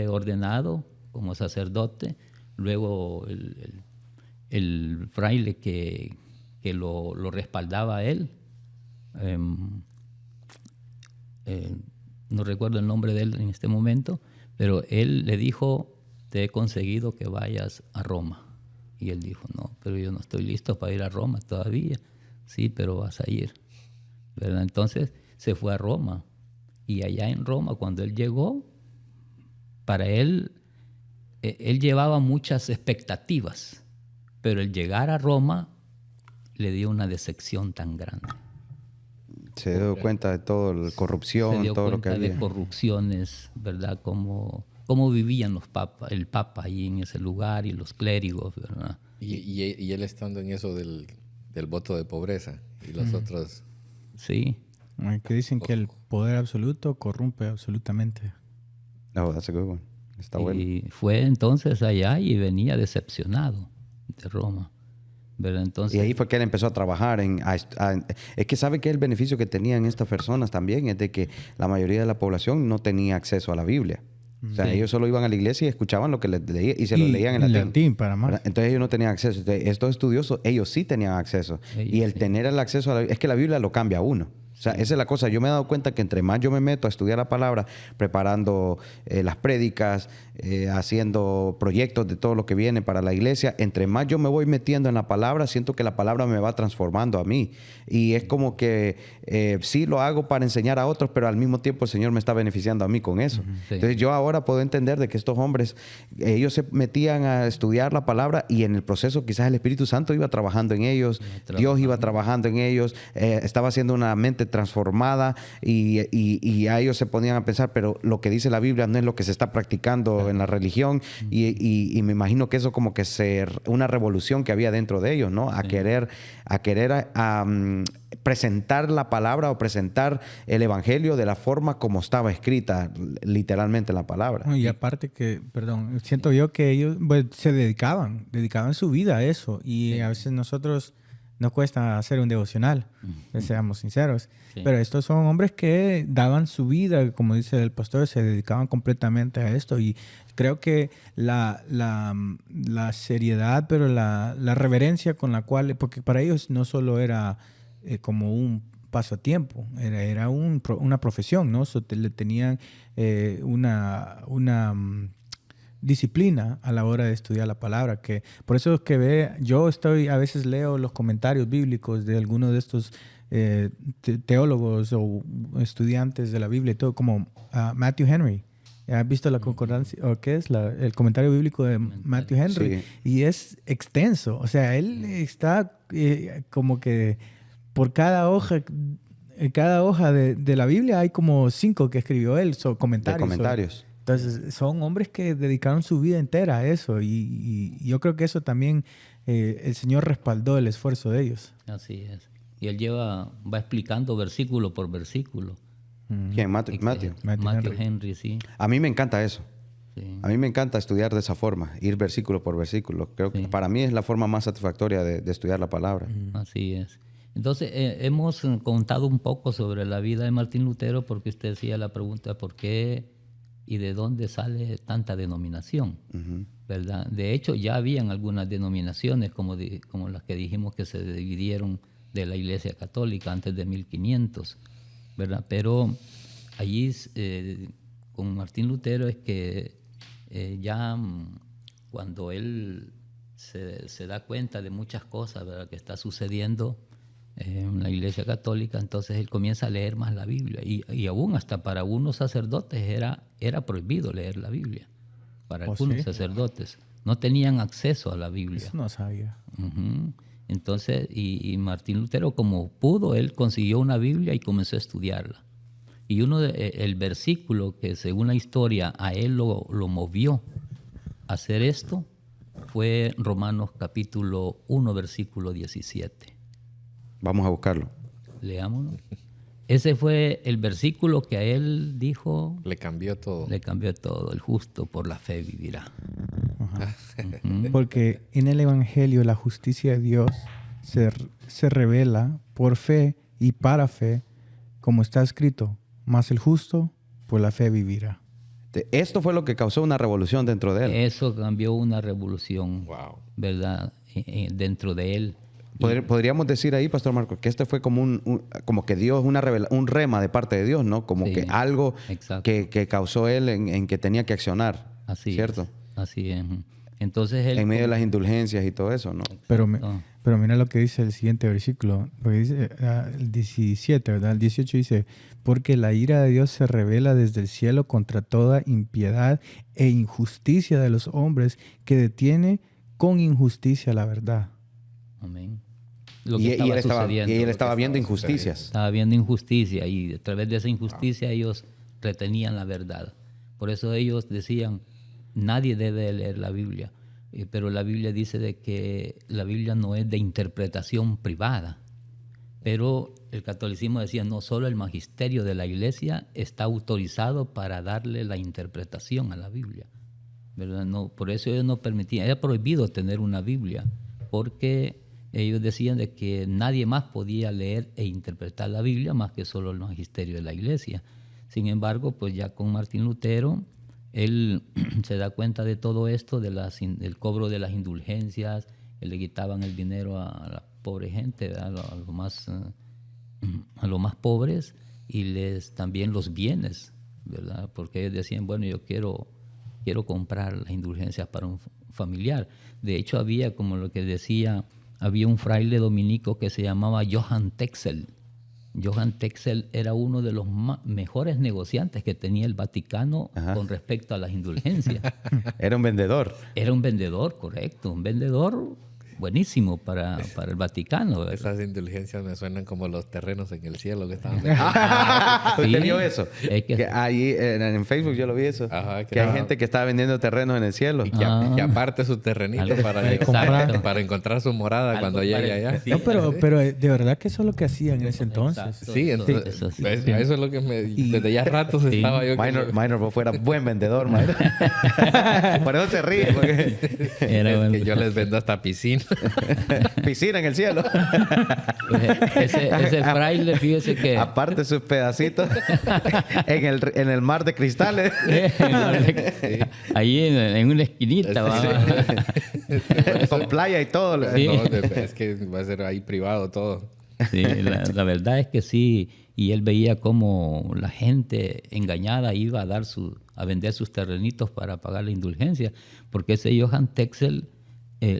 S4: ordenado como sacerdote, luego el fraile que lo respaldaba a él, no recuerdo el nombre de él en este momento, pero él le dijo, te he conseguido que vayas a Roma. Y él dijo, no, pero yo no estoy listo para ir a Roma todavía. Sí, pero vas a ir, ¿verdad? Entonces se fue a Roma. Y allá en Roma, cuando él llegó, para él llevaba muchas expectativas, Pero el llegar a Roma le dio una decepción tan grande.
S1: Se dio cuenta de todo, la corrupción, todo lo que había. Se dio cuenta de
S4: corrupciones, ¿verdad? Cómo vivían el Papa ahí en ese lugar y los clérigos, ¿verdad?
S3: Y él estando en eso del voto de pobreza y los otros...
S4: Sí.
S2: Que dicen que el poder absoluto corrompe absolutamente.
S1: No, that's a good one. Está bueno.
S4: Y fue entonces allá y venía decepcionado de Roma. ¿Verdad? Entonces,
S1: y ahí fue que él empezó a trabajar es que sabe que el beneficio que tenían estas personas también es de que la mayoría de la población no tenía acceso a la Biblia. O sea, ellos solo iban a la iglesia y escuchaban lo que les leía y se lo leían en latín.
S2: Para más.
S1: Entonces ellos no tenían acceso. Entonces, estos estudiosos, ellos sí tenían acceso. Y el tener el acceso a la Biblia, es que la Biblia lo cambia a uno. O sea, esa es la cosa. Yo me he dado cuenta que entre más yo me meto a estudiar la palabra, preparando las prédicas, haciendo proyectos de todo lo que viene para la iglesia, entre más yo me voy metiendo en la palabra, siento que la palabra me va transformando a mí. Y es como que sí lo hago para enseñar a otros, pero al mismo tiempo el Señor me está beneficiando a mí con eso. Sí. Entonces yo ahora puedo entender de que estos hombres, ellos se metían a estudiar la palabra y en el proceso quizás el Espíritu Santo iba trabajando en ellos, Dios iba trabajando en ellos, estaba haciendo una mente transformada y a ellos se ponían a pensar, pero lo que dice la Biblia no es lo que se está practicando en la religión y me imagino que eso como que una revolución que había dentro de ellos, ¿no? A querer presentar la palabra o presentar el evangelio de la forma como estaba escrita literalmente la palabra.
S2: Y aparte que, perdón, siento yo que ellos se dedicaban su vida a eso y a veces nosotros nos cuesta hacer un devocional, seamos sinceros. Sí. Pero estos son hombres que daban su vida, como dice el pastor, se dedicaban completamente a esto. Y creo que la seriedad, pero la reverencia con la cual, porque para ellos no solo era como un pasatiempo, era una profesión, ¿no? Le tenían una disciplina a la hora de estudiar la palabra, que por eso es que yo a veces leo los comentarios bíblicos de algunos de estos teólogos o estudiantes de la Biblia y todo, como Matthew Henry. ¿Has visto la concordancia o qué es el comentario bíblico de Matthew Henry? Sí. Y es extenso, o sea, él está como que por cada hoja de la Biblia hay como 5 que escribió él, comentarios. Entonces, son hombres que dedicaron su vida entera a eso y yo creo que eso también el Señor respaldó el esfuerzo de ellos.
S4: Así es. Y él va explicando versículo por versículo.
S1: ¿Quién? Matthew
S4: Henry, sí.
S1: A mí me encanta eso. Sí. A mí me encanta estudiar de esa forma, ir versículo por versículo. Creo que para mí es la forma más satisfactoria de estudiar la palabra.
S4: Así es. Entonces, hemos contado un poco sobre la vida de Martín Lutero porque usted decía la pregunta ¿por qué y de dónde sale tanta denominación? ¿Verdad? De hecho, ya habían algunas denominaciones como las que dijimos que se dividieron de la Iglesia Católica antes de 1500, ¿verdad? Pero allí con Martín Lutero es que ya cuando él se da cuenta de muchas cosas, ¿verdad?, que está sucediendo en la Iglesia Católica, entonces él comienza a leer más la Biblia y aún hasta para unos sacerdotes era prohibido leer la Biblia. Para algunos sacerdotes no tenían acceso a la Biblia.
S2: Eso no sabía.
S4: Entonces, y Martín Lutero, como pudo, él consiguió una Biblia y comenzó a estudiarla. Y el versículo que según la historia a él lo movió a hacer esto fue Romanos capítulo 1, versículo 17.
S1: Vamos a buscarlo.
S4: Leámoslo. Ese fue el versículo que a él dijo...
S3: Le cambió todo.
S4: Le cambió todo. El justo por la fe vivirá.
S2: Porque en el Evangelio la justicia de Dios se revela por fe y para fe, como está escrito, mas el justo por la fe vivirá.
S1: Esto fue lo que causó una revolución dentro de él.
S4: Eso cambió una revolución, ¿verdad? Dentro de él.
S1: Podríamos decir ahí, Pastor Marco, que este fue como como que Dios, un rema de parte de Dios, ¿no? Como que algo que causó él en que tenía que accionar.
S4: Así
S1: ¿cierto?
S4: Es. Así es. Entonces él,
S1: en medio de las indulgencias y todo eso, ¿no?
S2: Pero mira lo que dice el siguiente versículo. Porque dice el 17, ¿verdad? El 18 dice, porque la ira de Dios se revela desde el cielo contra toda impiedad e injusticia de los hombres que detiene con injusticia la verdad.
S4: Amén.
S1: Y él estaba viendo injusticias.
S4: Estaba viendo injusticia y a través de esa injusticia ellos retenían la verdad. Por eso ellos decían, nadie debe leer la Biblia. Pero la Biblia dice de que la Biblia no es de interpretación privada. Pero el catolicismo decía, no, solo el magisterio de la iglesia está autorizado para darle la interpretación a la Biblia, ¿verdad? No, por eso ellos no permitían, era prohibido tener una Biblia, porque ellos decían de que nadie más podía leer e interpretar la Biblia más que solo el magisterio de la iglesia. Sin embargo, pues ya con Martín Lutero, él se da cuenta de todo esto, del cobro de las indulgencias, que le quitaban el dinero a la pobre gente, a los más pobres, y también los bienes, ¿verdad? Porque ellos decían, bueno, yo quiero comprar las indulgencias para un familiar. De hecho, había, como lo que decía, había un fraile dominico que se llamaba Johann Texel. Johann Texel era uno de los mejores negociantes que tenía el Vaticano con respecto a las indulgencias.
S1: Era un vendedor.
S4: Era un vendedor, correcto. Un vendedor buenísimo para el Vaticano, ¿verdad?
S3: Esas indulgencias me suenan como los terrenos en el cielo que estaban.
S1: ¿Usted vio eso? Que ahí en Facebook yo lo vi eso. Que hay gente que estaba vendiendo terrenos en el cielo.
S3: Y que aparte su terrenito para encontrar su morada cuando llegue allá.
S2: No, pero de verdad que eso es lo que hacían en ese entonces.
S3: Exacto. Sí, entonces, eso es lo que desde ya ratos estaba yo.
S1: Minor, vos fuera buen vendedor, Minor. Por eso se ríe. Porque...
S3: que yo les vendo hasta piscina.
S1: Piscina en el cielo.
S4: Ese fraile, fíjese que...
S1: Aparte sus pedacitos en el mar de cristales.
S4: Ahí en una esquinita.
S1: Con playa y todo.
S4: Sí.
S3: No, es que va a ser ahí privado todo.
S4: Sí, la verdad es que sí. Y él veía cómo la gente engañada iba a vender sus terrenitos para pagar la indulgencia. Porque ese Johann Texel...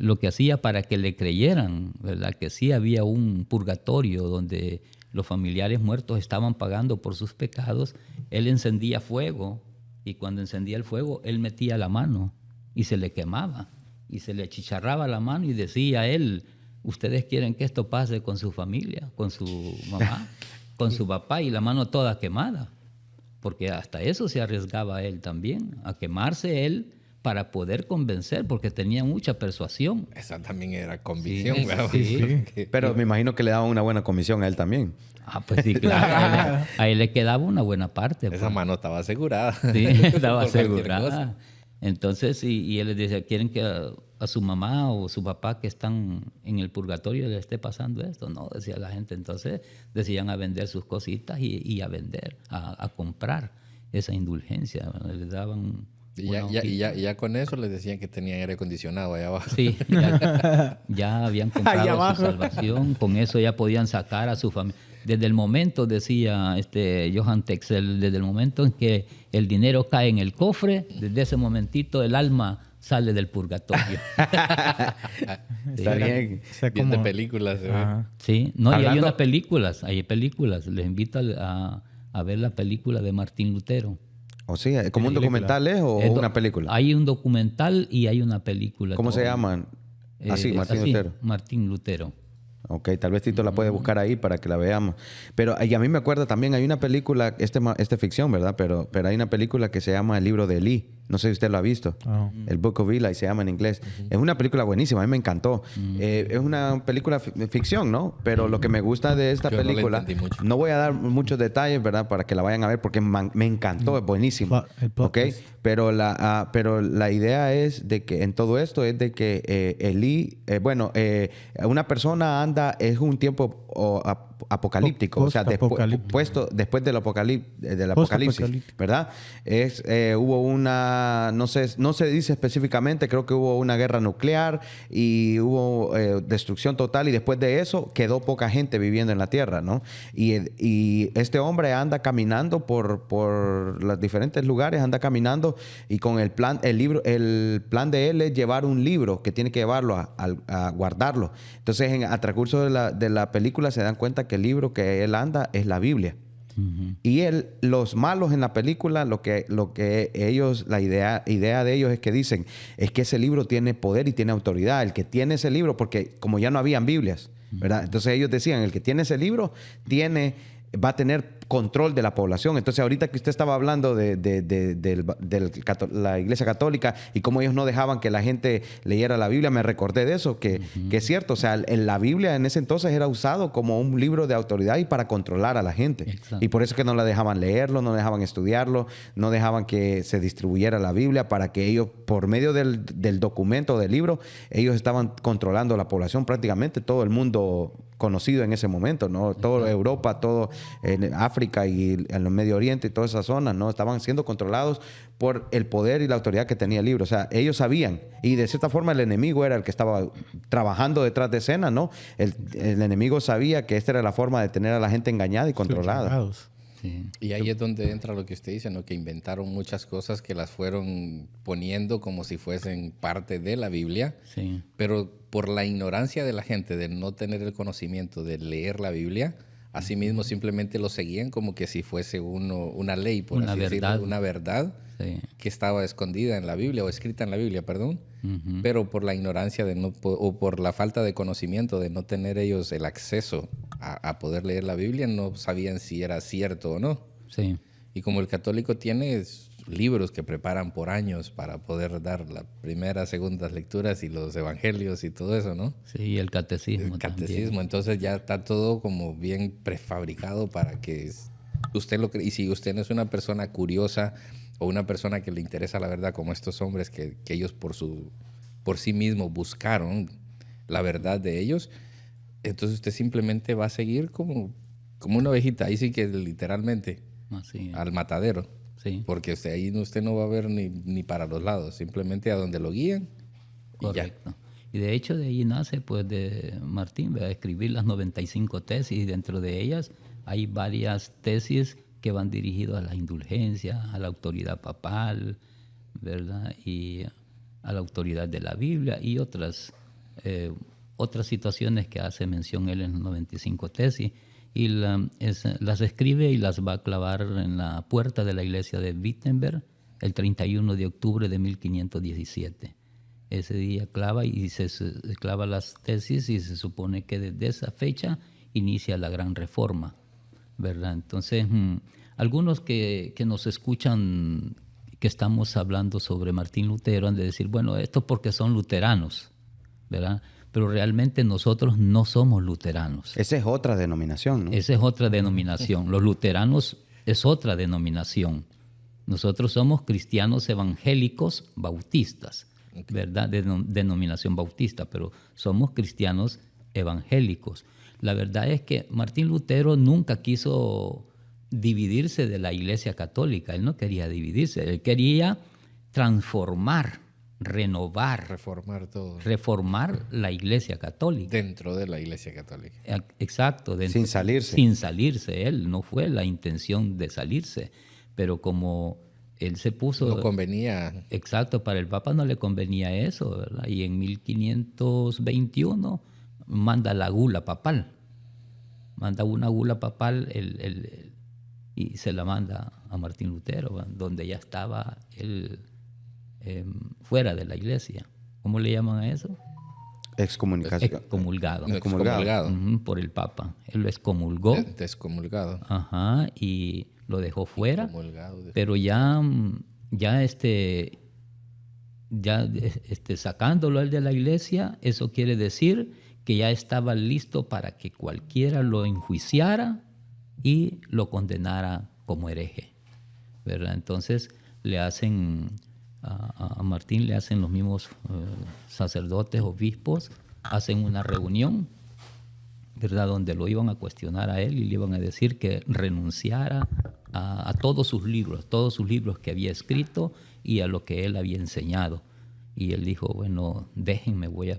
S4: lo que hacía para que le creyeran, ¿verdad? Que sí había un purgatorio donde los familiares muertos estaban pagando por sus pecados, él encendía fuego y cuando encendía el fuego, él metía la mano y se le quemaba y se le achicharraba la mano y decía a él, ustedes quieren que esto pase con su familia, con su mamá, con su papá y la mano toda quemada, porque hasta eso se arriesgaba él también, a quemarse él, para poder convencer, porque tenía mucha persuasión.
S3: Esa también era convicción,
S4: sí,
S3: ¿verdad?
S4: Sí.
S1: Pero me imagino que le daban una buena comisión a él también.
S4: Pues sí, claro. A él le quedaba una buena parte.
S3: Esa mano estaba asegurada.
S4: Sí, estaba asegurada. Entonces, y él les decía, ¿quieren que a su mamá o su papá que están en el purgatorio le esté pasando esto? No, decía la gente. Entonces, decían a vender sus cositas y a vender, a comprar esa indulgencia. Les daban...
S3: Y ya con eso les decían que tenían aire acondicionado allá abajo.
S4: Sí, ya habían comprado su salvación. Con eso ya podían sacar a su familia. Desde el momento, decía Johann Texel, desde el momento en que el dinero cae en el cofre, desde ese momentito el alma sale del purgatorio.
S1: Está bien.
S3: Bien de películas.
S4: Sí, no, y hay películas. Les invito a ver la película de Martín Lutero.
S1: O sea, ¿como un documental o una película?
S4: Hay un documental y hay una película.
S1: ¿Cómo se llaman? Martín Lutero.
S4: Martín Lutero.
S1: Ok, tal vez Tito la puede buscar ahí para que la veamos. Pero y a mí me acuerdo también, hay una película, ficción, ¿verdad? Pero hay una película que se llama El libro de Elí. No sé si usted lo ha visto. El Book of Eli se llama en inglés. Es una película buenísima, a mí me encantó. Es una película ficción, ¿no? Pero lo que me gusta de esta película, no voy a dar muchos detalles, ¿verdad? Para que la vayan a ver porque me encantó, es buenísimo. ¿Ok? Pero la idea es de que en todo esto es de que Elí, una persona anda, es un tiempo apocalíptico, o sea, después del apocalipsis, ¿verdad? Hubo una, no se dice específicamente, creo que hubo una guerra nuclear y hubo destrucción total y después de eso quedó poca gente viviendo en la tierra, ¿no? Y este hombre anda caminando por los diferentes lugares, anda caminando y con el plan de él es llevar un libro que tiene que llevarlo a guardarlo. Entonces, a transcurso de la película se dan cuenta que el libro que él anda es la Biblia. Y los malos en la película, lo que ellos, la idea de ellos es que dicen, es que ese libro tiene poder y tiene autoridad. El que tiene ese libro, porque como ya no habían Biblias, ¿verdad? Entonces ellos decían, el que tiene ese libro va a tener control de la población. Entonces, ahorita que usted estaba hablando de la Iglesia Católica y cómo ellos no dejaban que la gente leyera la Biblia, me recordé de eso, que es cierto. O sea, la Biblia en ese entonces era usado como un libro de autoridad y para controlar a la gente. Exacto. Y por eso es que no la dejaban leerlo, no dejaban estudiarlo, no dejaban que se distribuyera la Biblia, para que ellos, por medio del documento, del libro, ellos estaban controlando la población, prácticamente todo el mundo conocido en ese momento, ¿no? Toda Europa, todo África y en el Medio Oriente y toda esa zona, ¿no? Estaban siendo controlados por el poder y la autoridad que tenía el libro. O sea, ellos sabían, y de cierta forma el enemigo era el que estaba trabajando detrás de escena, ¿no? El enemigo sabía que esta era la forma de tener a la gente engañada y controlada.
S3: Sí. Y ahí es donde entra lo que usted dice, ¿no? Que inventaron muchas cosas que las fueron poniendo como si fuesen parte de la Biblia, sí. Pero por la ignorancia de la gente de no tener el conocimiento de leer la Biblia, asimismo simplemente lo seguían como que si fuese una ley, por así decirlo, una verdad, sí, que estaba escondida en la Biblia o escrita en la Biblia, perdón, pero por la ignorancia o por la falta de conocimiento de no tener ellos el acceso a poder leer la Biblia, no sabían si era cierto o no. Sí. Y como el católico tiene libros que preparan por años para poder dar las primeras, segundas lecturas y los evangelios y todo eso, ¿no?
S4: Sí, y el catecismo.
S3: El catecismo, también. Entonces ya está todo como bien prefabricado para que usted lo cree. Y si usted no es una persona curiosa o una persona que le interesa la verdad, como estos hombres que ellos por sí mismos buscaron la verdad de ellos, entonces usted simplemente va a seguir como una ovejita, ahí sí que literalmente, al matadero. Sí. Porque ahí usted no va a ver ni para los lados, simplemente a donde lo guían.
S4: Correcto. Y de hecho de ahí nace pues de Martín, ¿verdad? Escribir las 95 tesis, y dentro de ellas hay varias tesis que van dirigidas a la indulgencia, a la autoridad papal, ¿verdad? Y a la autoridad de la Biblia y otras situaciones que hace mención él en las 95 tesis. Y las escribe y las va a clavar en la puerta de la iglesia de Wittenberg el 31 de octubre de 1517. Ese día clava y se clava las tesis, y se supone que desde esa fecha inicia la Gran Reforma, ¿verdad? Entonces, algunos que nos escuchan que estamos hablando sobre Martín Lutero han de decir, bueno, esto porque son luteranos, ¿verdad? Pero realmente nosotros no somos luteranos.
S1: Esa es otra denominación, ¿no?
S4: Esa es otra denominación. Los luteranos es otra denominación. Nosotros somos cristianos evangélicos bautistas, ¿verdad? Denominación bautista, pero somos cristianos evangélicos. La verdad es que Martín Lutero nunca quiso dividirse de la Iglesia Católica. Él no quería dividirse. Él quería transformar, renovar, reformar la Iglesia Católica.
S3: Dentro de la Iglesia Católica.
S4: Exacto.
S1: Sin salirse.
S4: Sin salirse. Él no fue la intención de salirse, pero como él se puso...
S3: No convenía.
S4: Exacto, para el Papa no le convenía eso, ¿verdad? Y en 1521 manda la gula papal. Manda una gula papal y se la manda a Martín Lutero, ¿verdad? Donde ya estaba él... fuera de la iglesia. ¿Cómo le llaman a eso?
S1: Excomulgado.
S4: Excomulgado. Por el Papa. Él lo excomulgó.
S3: Descomulgado.
S4: Ajá, y lo dejó fuera. Pero ya sacándolo él de la iglesia, eso quiere decir que ya estaba listo para que cualquiera lo enjuiciara y lo condenara como hereje, ¿verdad? Entonces le hacen... A Martín le hacen los mismos sacerdotes, obispos, hacen una reunión, ¿verdad?, donde lo iban a cuestionar a él y le iban a decir que renunciara a todos sus libros que había escrito y a lo que él había enseñado. Y él dijo, bueno, déjenme, voy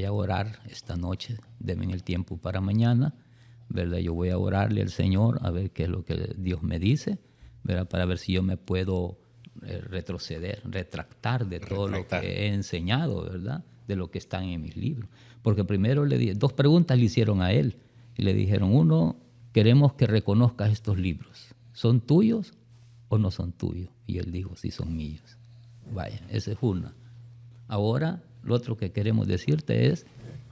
S4: a orar esta noche, denme el tiempo para mañana, ¿verdad? Yo voy a orarle al Señor a ver qué es lo que Dios me dice, ¿verdad?, para ver si yo me puedo retractar de todo lo que he enseñado, ¿verdad?, de lo que está en mis libros. Porque primero dos preguntas le hicieron a él. Y le dijeron, uno, queremos que reconozcas estos libros. ¿Son tuyos o no son tuyos? Y él dijo, sí, son míos. Vaya, esa es una. Ahora, lo otro que queremos decirte es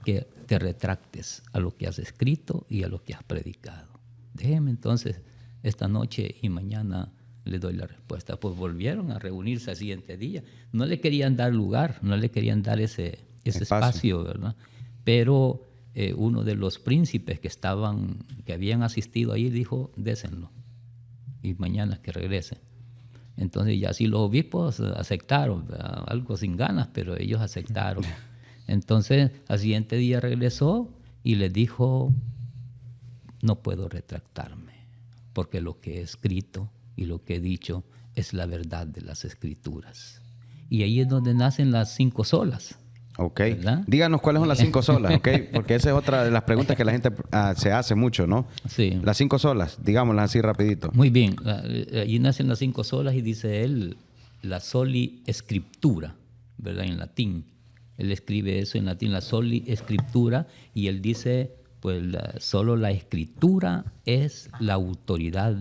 S4: que te retractes a lo que has escrito y a lo que has predicado. Déjeme entonces esta noche y mañana le doy la respuesta. Pues volvieron a reunirse al siguiente día. No le querían dar lugar, no le querían dar ese espacio, ¿verdad? Pero uno de los príncipes que habían asistido ahí dijo, désenlo y mañana que regresen. Entonces ya sí los obispos aceptaron, ¿verdad? Algo sin ganas, pero ellos aceptaron. Entonces al siguiente día regresó y les dijo, no puedo retractarme, porque lo que he escrito y lo que he dicho es la verdad de las Escrituras. Y ahí es donde nacen las 5 solas.
S1: Ok.
S4: ¿Verdad?
S1: Díganos cuáles son las 5 solas, ¿ok? Porque esa es otra de las preguntas que la gente se hace mucho, ¿no?
S4: Sí.
S1: Las 5 solas, digámoslas así rapidito.
S4: Muy bien. Allí nacen las 5 solas y dice él, la soli scriptura, ¿verdad? En latín. Él escribe eso en latín, la soli scriptura, y él dice, pues solo la escritura es la autoridad,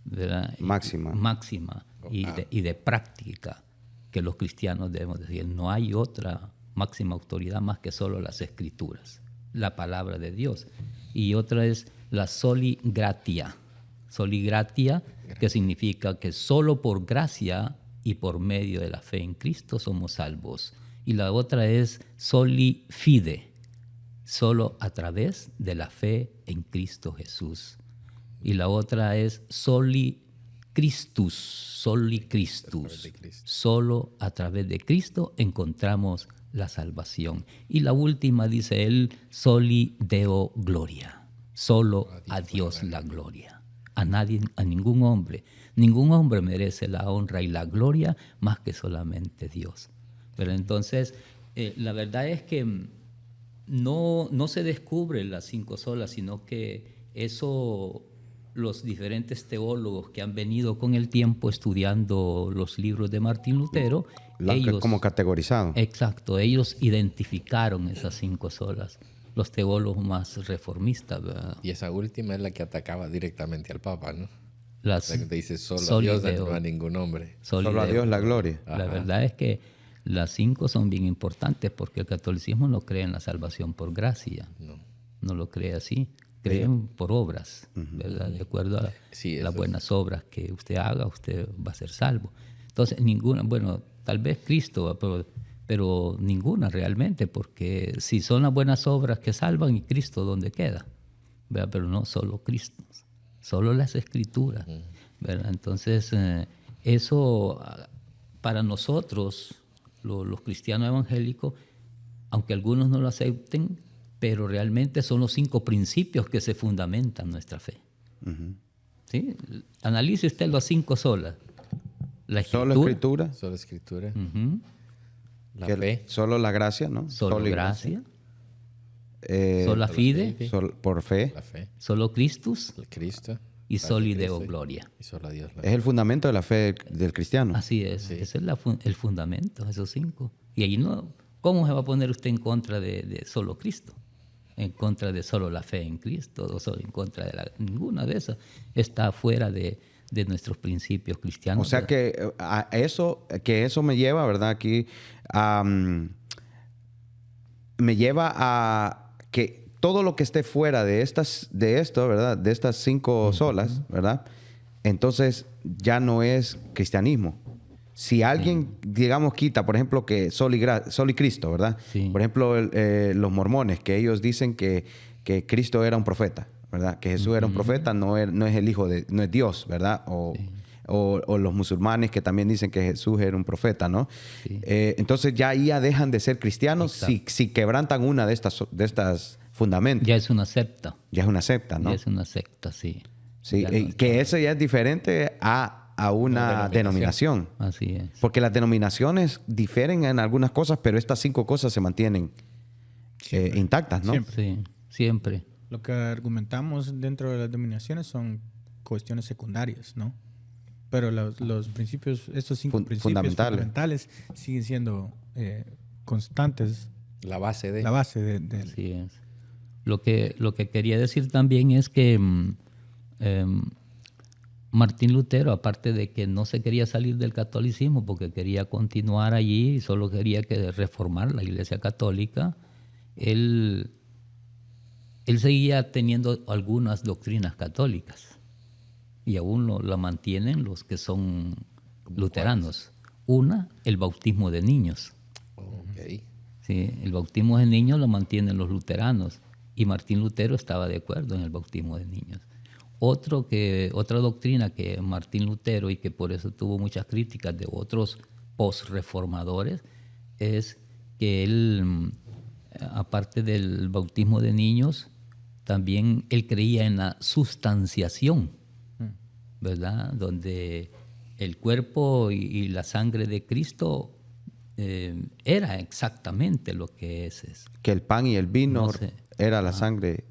S4: ¿verdad? Máxima y de práctica que los cristianos debemos decir. No hay otra máxima autoridad más que solo las Escrituras, la palabra de Dios. Y otra es la soli gratia. Soli gratia, que significa que solo por gracia y por medio de la fe en Cristo somos salvos. Y la otra es soli fide, solo a través de la fe en Cristo Jesús. Y la otra es soli Christus, solo a través de Cristo encontramos la salvación. Y la última dice él, soli Deo gloria, solo a Dios la gloria. A nadie, a ningún hombre merece la honra y la gloria más que solamente Dios. Pero entonces, la verdad es que no se descubren las 5 solas, sino que eso los diferentes teólogos que han venido con el tiempo estudiando los libros de Martín Lutero, ellos
S1: como categorizado.
S4: Exacto, ellos identificaron esas 5 solas, los teólogos más reformistas, ¿verdad?
S3: Y esa última es la que atacaba directamente al Papa, ¿no? La que te dice solo a Dios, no a ningún hombre.
S1: Solo a Dios la gloria.
S4: La verdad es que las 5 son bien importantes porque el catolicismo no cree en la salvación por gracia. No lo cree así. Creen por obras, ¿verdad? De acuerdo a las buenas obras que usted haga, usted va a ser salvo. Entonces, ninguna, bueno, tal vez Cristo, pero ninguna realmente, porque si son las buenas obras que salvan, ¿y Cristo dónde queda? ¿Verdad? Pero no solo Cristo, solo las Escrituras, ¿verdad? Entonces, eso para nosotros, los cristianos evangélicos, aunque algunos no lo acepten, pero realmente son los 5 principios que se fundamentan nuestra fe. ¿Sí? Analice usted las 5 solas. La Escritura.
S3: Solo Escritura.
S1: La fe. Solo la gracia, ¿no?
S4: Solo gracia. Sola fide.
S1: Por fe.
S3: La fe.
S4: Solo Christus.
S3: Cristo.
S4: Y soli Deo gloria.
S3: Y solo a Dios.
S1: Es el fundamento de la fe del cristiano.
S4: Así es. Sí. Ese es el fundamento, esos 5. Y ahí no, ¿cómo se va a poner usted en contra de solo Cristo? En contra de solo la fe en Cristo, o solo en contra de ninguna de esas. Está fuera de nuestros principios cristianos.
S1: O sea que eso me lleva, ¿verdad? Aquí me lleva a que todo lo que esté fuera de esto, ¿verdad? De estas 5 solas, ¿verdad? Entonces ya no es cristianismo. Si alguien, digamos, quita, por ejemplo, que soli Cristo, ¿verdad? Sí. Por ejemplo, los mormones, que ellos dicen que Cristo era un profeta, ¿verdad? Que Jesús era un profeta, no es el hijo no es Dios, ¿verdad? O los musulmanes que también dicen que Jesús era un profeta, ¿no? Sí. Entonces ya dejan de ser cristianos si quebrantan una de estas fundamentos.
S4: Ya es una secta.
S1: Ya es una secta, ¿no?
S4: Ya es una secta, sí.
S1: Sí, que eso ya es diferente a una denominación.
S4: Así es.
S1: Porque las denominaciones difieren en algunas cosas, pero estas 5 cosas se mantienen intactas, ¿no?
S2: Siempre.
S4: Sí, siempre.
S2: Lo que argumentamos dentro de las denominaciones son cuestiones secundarias, ¿no? Pero los principios, estos 5 principios fundamentales siguen siendo constantes.
S3: La base de...
S4: Así es. Lo que quería decir también es que Martín Lutero, aparte de que no se quería salir del catolicismo porque quería continuar allí y solo quería reformar la Iglesia Católica, él seguía teniendo algunas doctrinas católicas y aún la mantienen los que son luteranos. Una, el bautismo de niños.
S3: Okay.
S4: Sí, el bautismo de niños lo mantienen los luteranos y Martín Lutero estaba de acuerdo en el bautismo de niños. Otra doctrina que Martín Lutero, y que por eso tuvo muchas críticas de otros post-reformadores, es que él, aparte del bautismo de niños, también él creía en la sustanciación, ¿verdad? Donde el cuerpo y la sangre de Cristo era exactamente lo que es.
S1: Que el pan y el vino era la sangre.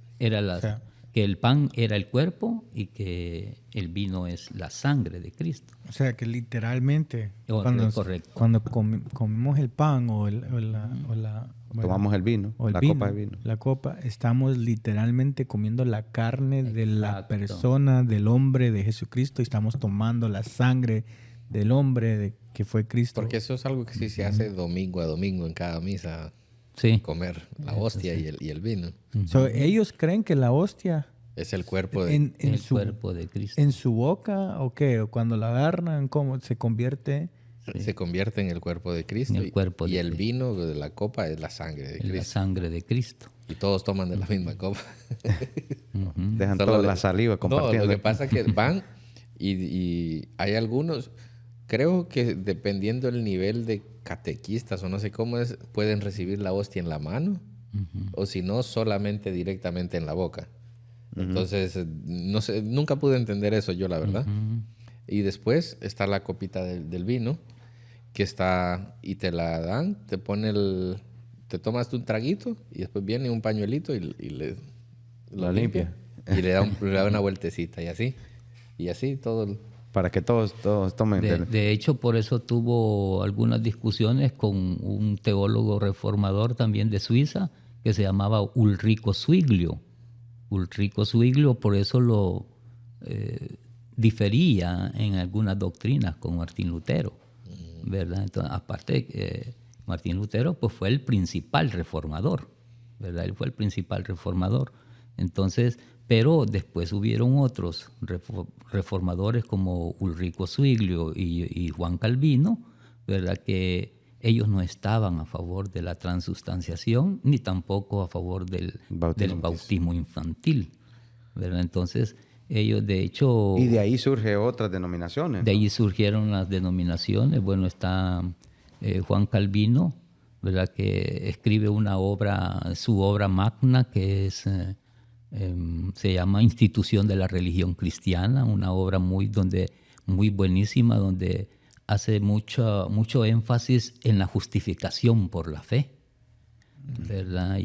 S4: Que el pan era el cuerpo y que el vino es la sangre de Cristo.
S2: O sea, que literalmente
S4: Correcto.
S2: Cuando comemos el pan
S1: tomamos el vino, copa de vino.
S2: La copa, estamos literalmente comiendo la carne de la persona, del hombre, de Jesucristo, y estamos tomando la sangre del hombre que fue Cristo.
S3: Porque eso es algo que sí se hace domingo a domingo en cada misa.
S4: Sí.
S3: Comer la hostia y el vino.
S2: Ellos creen que la hostia
S3: es el cuerpo
S4: cuerpo de Cristo.
S2: ¿En su boca o qué? ¿O cuando la agarran, cómo se convierte?
S3: Sí. Se convierte en el cuerpo de Cristo. Y el vino de la copa es la sangre de Cristo.
S4: La sangre de Cristo.
S3: Y todos toman de la misma copa.
S1: Dejan toda la saliva compartiendo.
S3: No, lo que pasa es que van y hay algunos, creo que dependiendo del nivel de catequistas o no sé cómo es, pueden recibir la hostia en la mano o si no, solamente directamente en la boca. Entonces, no sé, nunca pude entender eso yo, la verdad. Y después está la copita del vino que está y te la dan, te te tomas un traguito y después viene un pañuelito y lo limpia y le da una vueltecita y así todo.
S1: Para que todos tomen.
S4: De hecho, por eso tuvo algunas discusiones con un teólogo reformador también de Suiza que se llamaba Ulrico Zwinglio. Ulrico Zwinglio por eso lo difería en algunas doctrinas con Martín Lutero, ¿verdad? Entonces, aparte, Martín Lutero pues, fue el principal reformador, ¿verdad? Él fue el principal reformador. Entonces, pero después hubieron otros reformadores como Ulrico Zwinglio y Juan Calvino, ¿verdad? Que ellos no estaban a favor de la transustanciación ni tampoco a favor del bautismo infantil, ¿verdad? Entonces, ellos de hecho...
S1: Y de ahí surgen otras denominaciones.
S4: De ahí surgieron las denominaciones. Bueno, está Juan Calvino, ¿verdad? Que escribe su obra magna, que es... se llama Institución de la Religión Cristiana, una obra muy buenísima, donde hace mucho énfasis en la justificación por la fe, ¿verdad?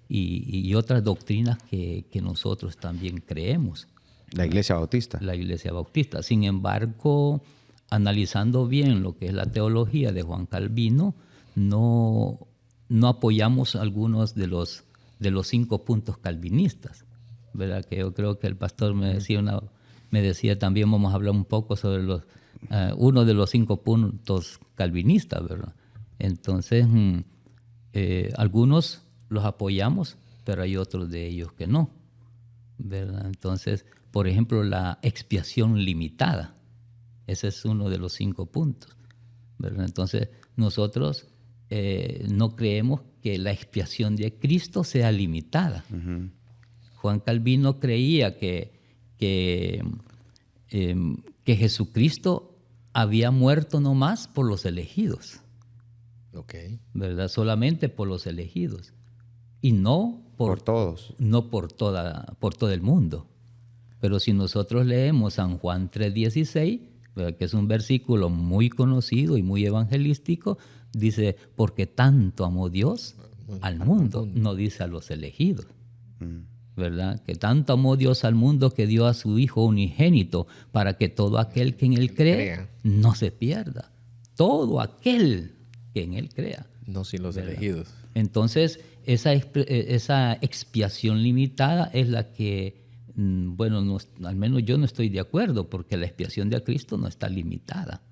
S4: Y otras doctrinas que nosotros también creemos.
S1: La Iglesia Bautista.
S4: La Iglesia Bautista. Sin embargo, analizando bien lo que es la teología de Juan Calvino, no apoyamos algunos de los 5 puntos calvinistas, ¿verdad? Que yo creo que el pastor me decía también, vamos a hablar un poco sobre uno de los 5 puntos calvinistas, ¿verdad? Entonces, algunos los apoyamos, pero hay otros de ellos que no, ¿verdad? Entonces, por ejemplo, la expiación limitada, ese es uno de los 5 puntos, ¿verdad? Entonces, nosotros no creemos que la expiación de Cristo sea limitada. Juan Calvino creía que Jesucristo había muerto nomás por los elegidos.
S3: Okay.
S4: ¿Verdad? Solamente por los elegidos. Y no
S1: por todos.
S4: No por todo el mundo. Pero si nosotros leemos San Juan 3:16, que es un versículo muy conocido y muy evangelístico, dice, porque tanto amó Dios al mundo, no dice a los elegidos, ¿verdad? Que tanto amó Dios al mundo que dio a su Hijo unigénito para que todo aquel que en Él cree no se pierda. Todo aquel que en Él crea.
S3: No sin los
S4: ¿verdad?
S3: elegidos.
S4: Entonces, esa expiación limitada es la que bueno, al menos yo no estoy de acuerdo, porque la expiación de Cristo no está limitada,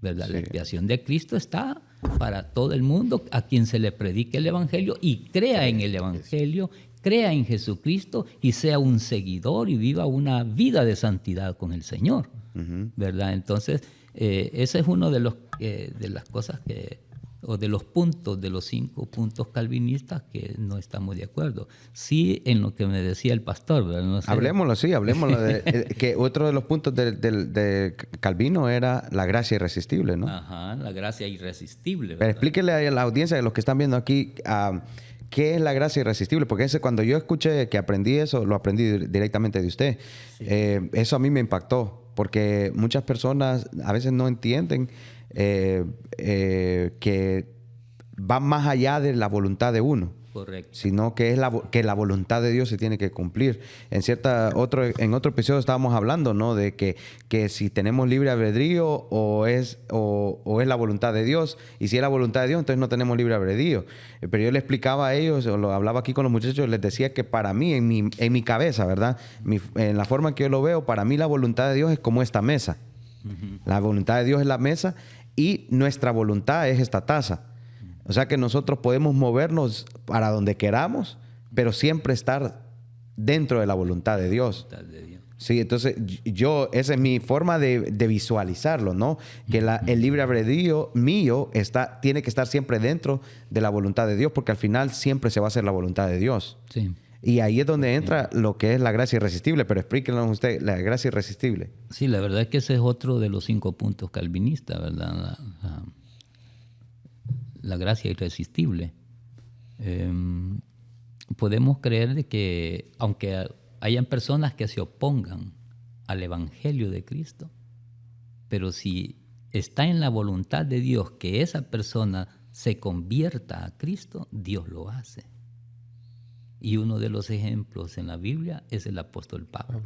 S4: ¿verdad? Sí. La expiación de Cristo está para todo el mundo, a quien se le predique el Evangelio y crea en el Evangelio, crea en Jesucristo y sea un seguidor y viva una vida de santidad con el Señor, ¿verdad? Entonces, ese es uno de las cosas o de los puntos, de los 5 puntos calvinistas que no estamos de acuerdo. Sí, en lo que me decía el pastor, ¿verdad? No sé.
S1: Hablemoslo. Que otro de los puntos de Calvino era la gracia irresistible, ¿no?
S4: Ajá, la gracia irresistible, ¿verdad?
S1: Pero explíquele a la audiencia, de los que están viendo aquí, ¿qué es la gracia irresistible? Porque cuando yo escuché que aprendí eso, lo aprendí directamente de usted. Sí. Eso a mí me impactó, porque muchas personas a veces no entienden que va más allá de la voluntad de uno.
S4: Correcto.
S1: Sino que es que la voluntad de Dios se tiene que cumplir. En otro episodio estábamos hablando, ¿no? De que si tenemos libre albedrío o es la voluntad de Dios, y si es la voluntad de Dios, entonces no tenemos libre albedrío. Pero yo le explicaba a ellos, o lo hablaba aquí con los muchachos, les decía que para mí, en mi cabeza, ¿verdad? En la forma en que yo lo veo, para mí la voluntad de Dios es como esta mesa. La voluntad de Dios es la mesa y nuestra voluntad es esta taza. O sea que nosotros podemos movernos para donde queramos, pero siempre estar dentro de la voluntad de Dios. Sí, entonces esa es mi forma de visualizarlo, ¿no? Que el libre albedrío mío tiene que estar siempre dentro de la voluntad de Dios, porque al final siempre se va a hacer la voluntad de Dios. Sí. Y ahí es donde entra lo que es la gracia irresistible. Pero explíquenos usted, la gracia irresistible.
S4: Sí, la verdad es que ese es otro de los 5 puntos calvinistas, ¿verdad? La gracia irresistible. Podemos creer de que, aunque hayan personas que se opongan al Evangelio de Cristo, pero si está en la voluntad de Dios que esa persona se convierta a Cristo, Dios lo hace. Y uno de los ejemplos en la Biblia es el apóstol Pablo.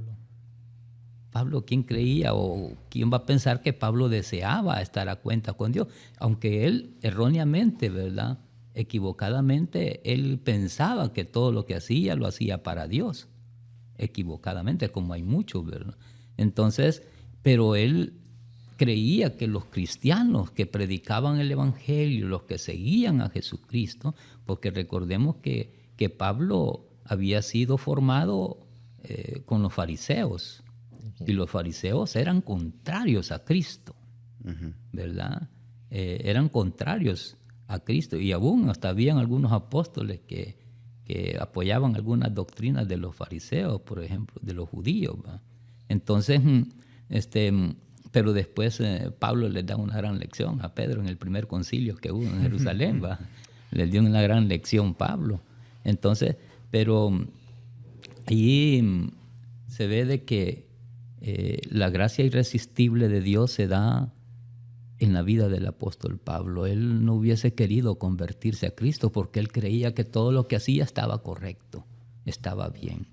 S4: Pablo, ¿quién creía o quién va a pensar que Pablo deseaba estar a cuenta con Dios? Aunque él erróneamente, ¿verdad? Equivocadamente, él pensaba que todo lo que hacía lo hacía para Dios. Equivocadamente, como hay muchos, ¿verdad? Entonces, pero él creía que los cristianos que predicaban el Evangelio, los que seguían a Jesucristo, porque recordemos que Pablo había sido formado con los fariseos, y los fariseos eran contrarios a Cristo, ¿verdad? Eran contrarios a Cristo, y aún hasta habían algunos apóstoles que apoyaban algunas doctrinas de los fariseos, por ejemplo, de los judíos, ¿verdad? Entonces, pero después Pablo les da una gran lección a Pedro en el primer concilio que hubo en Jerusalén, ¿verdad? Les dio una gran lección Pablo. Entonces, pero ahí se ve de que la gracia irresistible de Dios se da en la vida del apóstol Pablo. Él no hubiese querido convertirse a Cristo porque él creía que todo lo que hacía estaba correcto, estaba bien.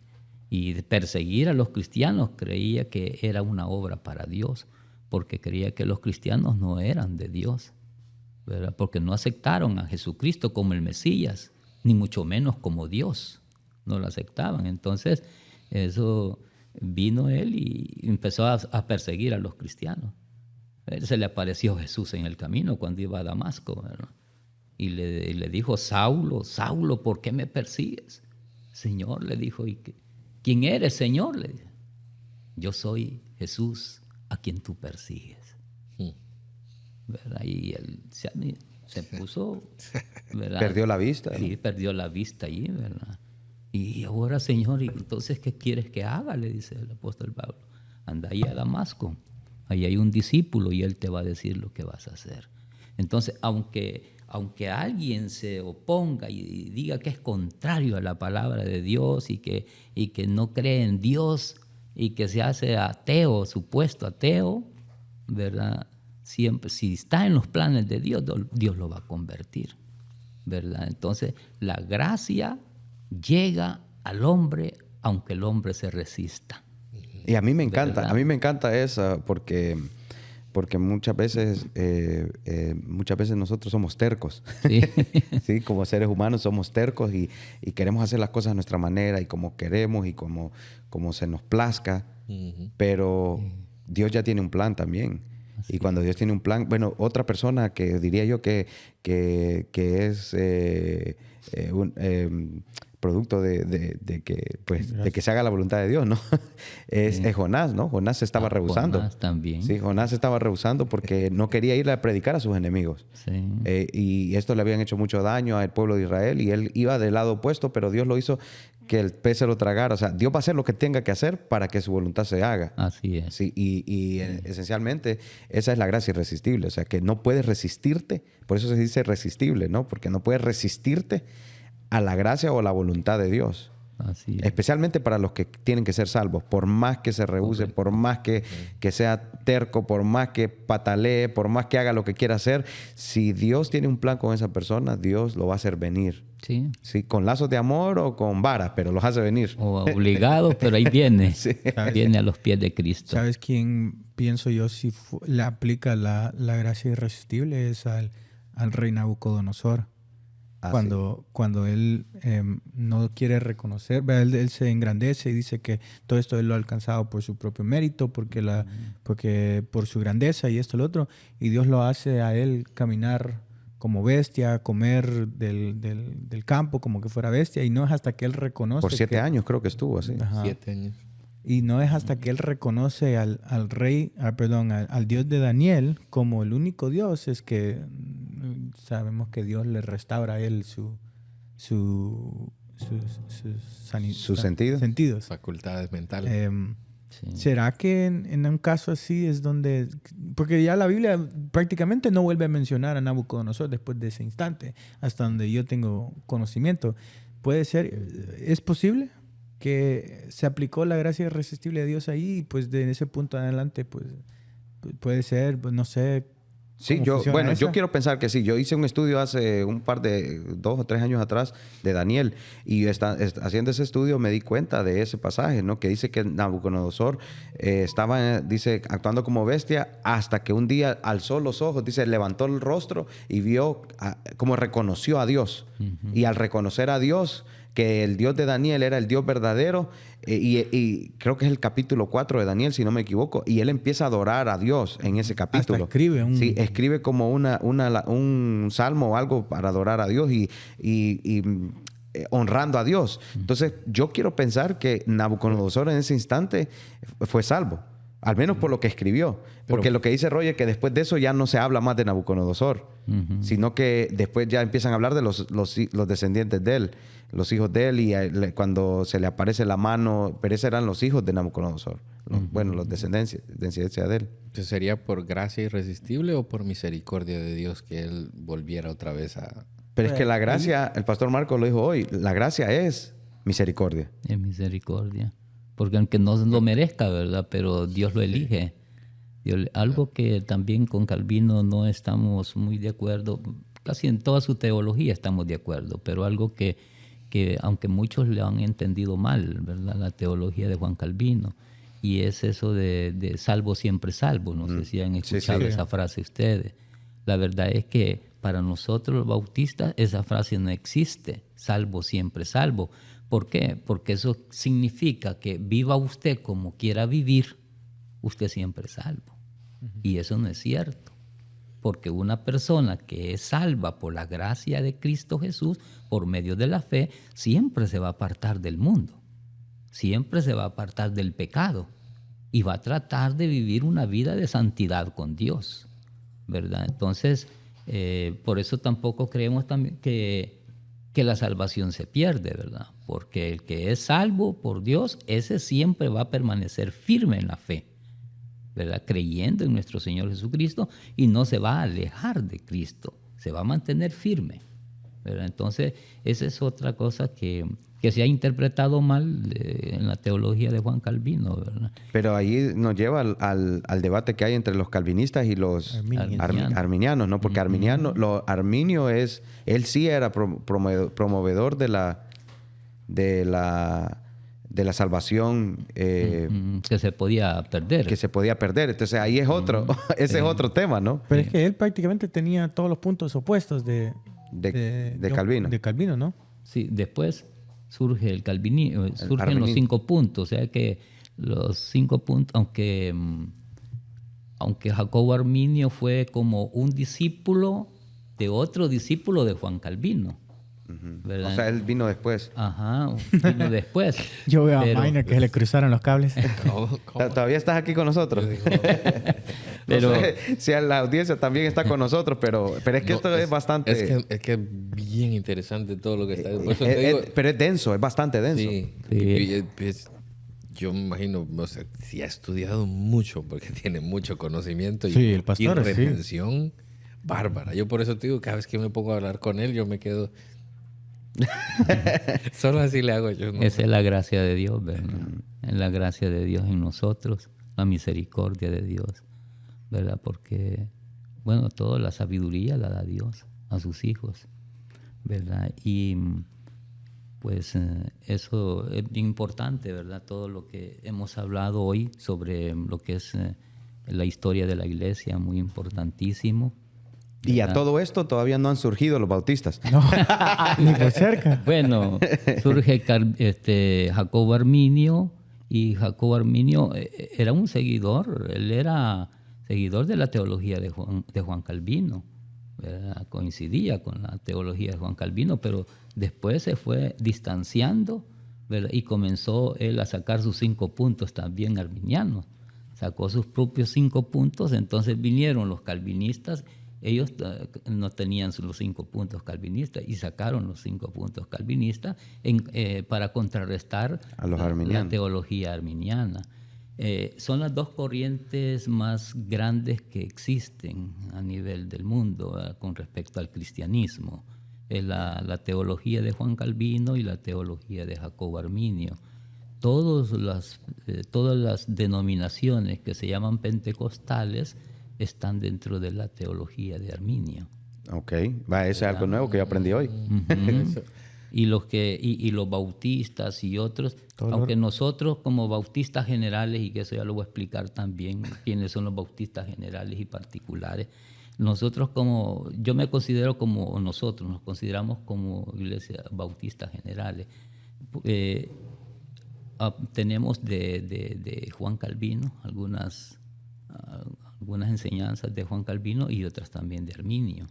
S4: Y perseguir a los cristianos creía que era una obra para Dios, porque creía que los cristianos no eran de Dios, ¿verdad? Porque no aceptaron a Jesucristo como el Mesías, ni mucho menos como Dios. No lo aceptaban. Entonces, eso vino él y empezó a perseguir a los cristianos. Se le apareció Jesús en el camino cuando iba a Damasco, ¿verdad? Y le dijo, Saulo, Saulo, ¿por qué me persigues? Señor, le dijo, ¿y quién eres, Señor? Le dijo, yo soy Jesús a quien tú persigues. ¿Verdad? Y él se puso, ¿verdad?
S1: Perdió la vista.
S4: Sí, perdió la vista allí, ¿verdad? Y ahora, Señor, ¿y entonces qué quieres que haga? Le dice el apóstol Pablo. Anda ahí a Damasco. Ahí hay un discípulo y él te va a decir lo que vas a hacer. Entonces, aunque alguien se oponga y diga que es contrario a la palabra de Dios y que no cree en Dios y que se hace ateo, supuesto ateo, ¿verdad? Siempre, si está en los planes de Dios, Dios lo va a convertir, ¿verdad? Entonces, la gracia llega al hombre aunque el hombre se resista.
S1: Y a mí me encanta, ¿verdad? A mí me encanta esa porque porque muchas veces nosotros somos tercos.
S4: Sí.
S1: Sí, como seres humanos somos tercos y queremos hacer las cosas a nuestra manera y como queremos y como se nos plazca. Pero Dios ya tiene un plan también. Así. Y cuando Dios tiene un plan, bueno, otra persona que diría yo que es producto de que se haga la voluntad de Dios, ¿no? Es Jonás, ¿no? Jonás se estaba rehusando.
S4: Jonás también.
S1: Sí, Jonás se estaba rehusando porque no quería ir a predicar a sus enemigos.
S4: Sí.
S1: Y esto le habían hecho mucho daño al pueblo de Israel y él iba del lado opuesto, pero Dios lo hizo que el pez se lo tragara. O sea, Dios va a hacer lo que tenga que hacer para que su voluntad se haga.
S4: Así es.
S1: Sí, esencialmente esa es la gracia irresistible. O sea, que no puedes resistirte. Por eso se dice resistible, ¿no? Porque no puedes resistirte a la gracia o a la voluntad de Dios.
S4: Así es.
S1: Especialmente para los que tienen que ser salvos. Por más que se rehúse, por más que sea terco, por más que patalee, por más que haga lo que quiera hacer, si Dios tiene un plan con esa persona, Dios lo va a hacer venir.
S4: Sí.
S1: Sí, con lazos de amor o con varas, pero los hace venir.
S4: O obligado, pero ahí viene.
S1: Sí.
S4: Viene a los pies de Cristo.
S2: ¿Sabes quién, pienso yo, si le aplica la gracia irresistible? Es al rey Nabucodonosor. Cuando él no quiere reconocer, él se engrandece y dice que todo esto él lo ha alcanzado por su propio mérito, porque por su grandeza y esto y lo otro, y Dios lo hace a él caminar como bestia, comer del campo como que fuera bestia, y no es hasta que él reconoce...
S1: Por 7 años creo que estuvo así.
S2: Ajá.
S3: 7 años.
S2: Y no es hasta que él reconoce al Dios de Daniel como el único Dios, es que sabemos que Dios le restaura a él sus sentidos.
S3: Facultades mentales.
S4: Sí.
S2: ¿Será que en un caso así es donde... Porque ya la Biblia prácticamente no vuelve a mencionar a Nabucodonosor después de ese instante, hasta donde yo tengo conocimiento. ¿Puede ser? ¿Es posible que se aplicó la gracia irresistible de Dios ahí y pues de ese punto en adelante pues puede ser, pues no sé?
S1: Sí, yo quiero pensar que sí. Yo hice un estudio hace 2 o 3 años atrás de Daniel y haciendo ese estudio me di cuenta de ese pasaje, ¿no? Que dice que Nabucodonosor estaba, dice, actuando como bestia hasta que un día alzó los ojos, dice, levantó el rostro y vio como reconoció a Dios. Uh-huh. Y al reconocer a Dios, que el Dios de Daniel era el Dios verdadero, y creo que es el capítulo 4 de Daniel, si no me equivoco, y él empieza a adorar a Dios en ese capítulo.
S2: Hasta escribe
S1: Sí, escribe como un salmo o algo para adorar a Dios y honrando a Dios. Entonces, yo quiero pensar que Nabucodonosor en ese instante fue salvo. Al menos por lo que escribió. Porque lo que dice Roger, que después de eso ya no se habla más de Nabucodonosor, sino que después ya empiezan a hablar de los descendientes de él, los hijos de él, y cuando se le aparece la mano, pero esos eran los hijos de Nabucodonosor, los descendencia de él.
S3: Entonces, ¿sería por gracia irresistible o por misericordia de Dios que él volviera otra vez a...?
S1: Pero es que la gracia, el pastor Marcos lo dijo hoy, la gracia es misericordia.
S4: Es misericordia. Porque aunque no lo merezca, ¿verdad? Pero Dios lo elige. Algo que también con Calvino no estamos muy de acuerdo, casi en toda su teología estamos de acuerdo, pero algo que aunque muchos le han entendido mal, ¿verdad? La teología de Juan Calvino, y es eso de salvo siempre salvo. No sé si han escuchado esa frase ustedes. La verdad es que para nosotros los bautistas esa frase no existe, salvo siempre salvo. ¿Por qué? Porque eso significa que viva usted como quiera vivir, usted siempre es salvo. Y eso no es cierto. Porque una persona que es salva por la gracia de Cristo Jesús, por medio de la fe, siempre se va a apartar del mundo. Siempre se va a apartar del pecado. Y va a tratar de vivir una vida de santidad con Dios, ¿verdad? Entonces, por eso tampoco creemos también que la salvación se pierde, ¿verdad? Porque el que es salvo por Dios, ese siempre va a permanecer firme en la fe, ¿verdad? Creyendo en nuestro Señor Jesucristo, y no se va a alejar de Cristo, se va a mantener firme, ¿verdad? Entonces, esa es otra cosa que se ha interpretado mal en la teología de Juan Calvino, ¿verdad?
S1: Pero ahí nos lleva al debate que hay entre los calvinistas y los arminianos, ¿no? Porque Arminio él sí era promovedor de de la salvación
S4: que se podía perder.
S1: Que se podía perder. Entonces ahí es otro, ese es otro tema, ¿no?
S2: Pero es que él prácticamente tenía todos los puntos opuestos de
S1: Calvino.
S2: De Calvino, ¿no?
S4: Sí, después surge el calvinismo, surgen los 5 puntos, o sea que los 5 puntos, aunque Jacobo Arminio fue como un discípulo de otro discípulo de Juan Calvino. ¿Verdad?
S1: O sea, él vino después.
S4: Ajá, vino después.
S2: Yo veo a Maina que se le cruzaron los cables.
S3: ¿Cómo?
S1: ¿Todavía estás aquí con nosotros?
S4: Pero
S1: no sé si la audiencia también está con nosotros, pero es que esto es bastante...
S3: Es que es bien interesante todo lo que está...
S1: pero es denso, es bastante denso.
S3: Sí. Pues, yo me imagino, o sea, si ha estudiado mucho, porque tiene mucho conocimiento
S2: el pastor,
S3: y retención bárbara. Yo por eso te digo, cada vez que me pongo a hablar con él, yo me quedo... Solo así le hago yo. ¿No?
S4: Esa es la gracia de Dios, ¿verdad? Es la gracia de Dios en nosotros, la misericordia de Dios, ¿verdad? Porque, bueno, toda la sabiduría la da Dios a sus hijos, ¿verdad? Y pues eso es bien importante, ¿verdad? Todo lo que hemos hablado hoy sobre lo que es la historia de la iglesia, muy importantísimo.
S1: Y a todo esto todavía no han surgido los bautistas.
S2: No, ni por cerca.
S4: Bueno, surge Jacobo Arminio, y Jacobo Arminio era un seguidor, él era seguidor de la teología de Juan Calvino, ¿verdad? Coincidía con la teología de Juan Calvino, pero después se fue distanciando, ¿verdad? Y comenzó él a sacar sus 5 puntos también arminianos. Sacó sus propios 5 puntos, entonces vinieron los calvinistas. Ellos no tenían los 5 puntos calvinistas y sacaron los 5 puntos calvinistas para contrarrestar
S1: a los
S4: la teología arminiana. Son las 2 corrientes más grandes que existen a nivel del mundo con respecto al cristianismo. La teología de Juan Calvino y la teología de Jacobo Arminio. Todas las denominaciones que se llaman pentecostales están dentro de la teología de Arminio.
S1: Ok, eso es algo nuevo que yo aprendí hoy.
S4: Y los bautistas y otros, aunque nosotros como bautistas generales, y que eso ya lo voy a explicar también, quiénes son los bautistas generales y particulares, nos consideramos como iglesia bautistas generales. Tenemos de Juan Calvino algunas enseñanzas de Juan Calvino y otras también de Arminio,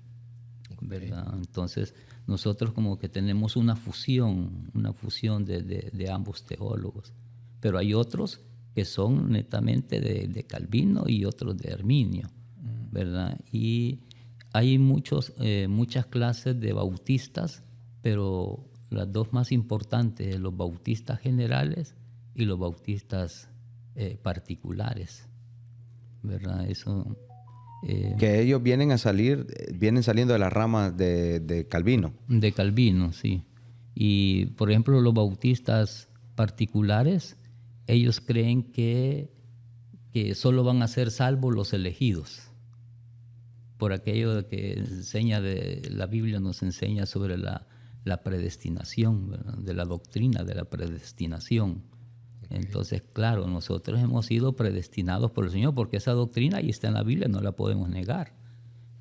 S4: ¿verdad? Entonces nosotros como que tenemos una fusión de ambos teólogos, pero hay otros que son netamente de Calvino y otros de Arminio, ¿verdad? Y hay muchas clases de bautistas, pero las 2 más importantes, los bautistas generales y los bautistas particulares, ¿verdad? Eso
S1: que ellos vienen saliendo de las ramas de Calvino.
S4: De Calvino, sí. Y por ejemplo, los bautistas particulares, ellos creen que solo van a ser salvos los elegidos. Por aquello que la Biblia nos enseña sobre la predestinación, ¿verdad? De la doctrina de la predestinación. Entonces, claro, nosotros hemos sido predestinados por el Señor porque esa doctrina ahí está en la Biblia, no la podemos negar,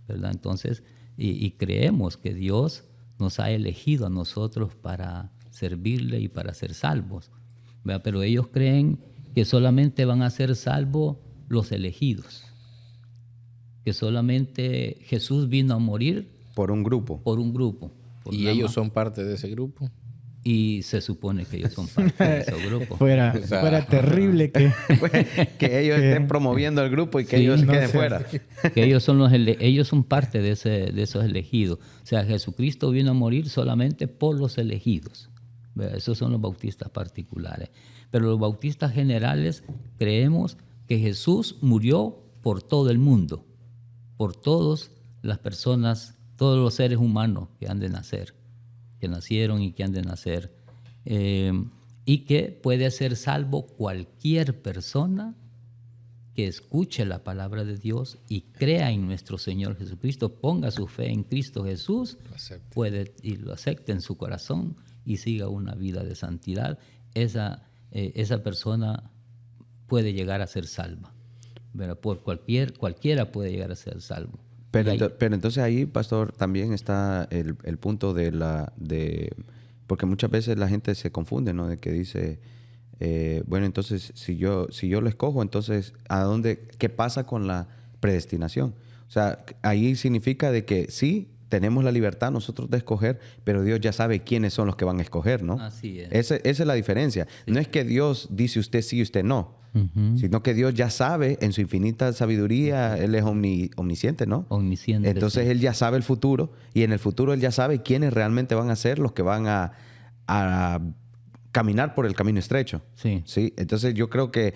S4: ¿verdad? Entonces, y creemos que Dios nos ha elegido a nosotros para servirle y para ser salvos, ¿verdad? Pero ellos creen que solamente van a ser salvos los elegidos, que solamente Jesús vino a morir
S1: por un grupo.
S3: ¿Y ellos son parte de ese grupo?
S4: Y se supone que ellos son parte de ese grupo.
S2: Fuera terrible que
S1: ellos estén promoviendo el grupo y que ellos queden fuera.
S4: Que ellos son parte de esos elegidos. O sea, Jesucristo vino a morir solamente por los elegidos. Esos son los bautistas particulares. Pero los bautistas generales creemos que Jesús murió por todo el mundo, por todas las personas, todos los seres humanos que han de nacer, que nacieron y que han de nacer, y que puede ser salvo cualquier persona que escuche la palabra de Dios y crea en nuestro Señor Jesucristo, ponga su fe en Cristo Jesús, lo acepte en su corazón y siga una vida de santidad. esa persona puede llegar a ser salva. ¿Verdad? Cualquiera puede llegar a ser salvo.
S1: Pero entonces ahí, pastor, también está el punto porque muchas veces la gente se confunde, ¿no? De que dice, bueno, entonces si yo lo escojo, entonces ¿qué pasa con la predestinación? O sea, ahí significa de que sí, tenemos la libertad nosotros de escoger, pero Dios ya sabe quiénes son los que van a escoger, ¿no?
S4: Así es.
S1: Esa es la diferencia. Sí. No es que Dios dice usted sí y usted no, sino que Dios ya sabe en su infinita sabiduría, Él es omnisciente, ¿no?
S4: Omnisciente.
S1: Entonces Él ya sabe el futuro y en el futuro Él ya sabe quiénes realmente van a ser los que van a caminar por el camino estrecho.
S4: Sí.
S1: ¿Sí? Entonces yo creo que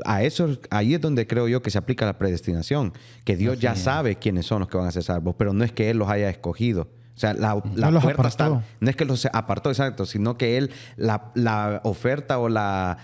S1: ahí es donde creo yo que se aplica la predestinación, que Dios ya sabe quiénes son los que van a ser salvos, pero no es que Él los haya escogido. O sea, la puerta está, no es que los apartó, exacto, sino que Él, la oferta o la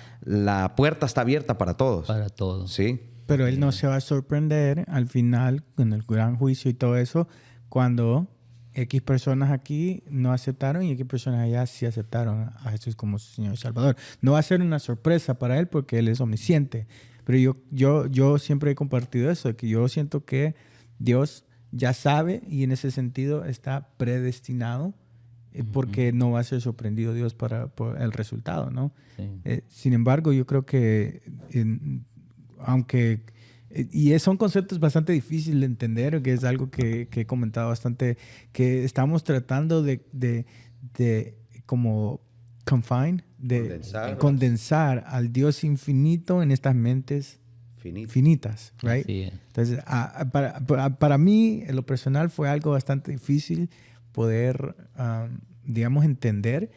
S1: puerta está abierta para todos.
S4: Para todos.
S1: Sí.
S2: Pero Él no se va a sorprender al final, en el gran juicio y todo eso, cuando X personas aquí no aceptaron y X personas allá sí aceptaron a Jesús como su Señor y Salvador. No va a ser una sorpresa para Él porque Él es omnisciente. Pero yo siempre he compartido eso, que yo siento que Dios ya sabe y en ese sentido está predestinado porque no va a ser sorprendido Dios por el resultado, ¿no? Sí. Sin embargo, yo creo que son conceptos bastante difíciles de entender, que es algo que he comentado bastante, que estamos tratando de como condensar al Dios infinito en estas mentes finitas, right? Entonces, para mí, en lo personal, fue algo bastante difícil poder, digamos, entender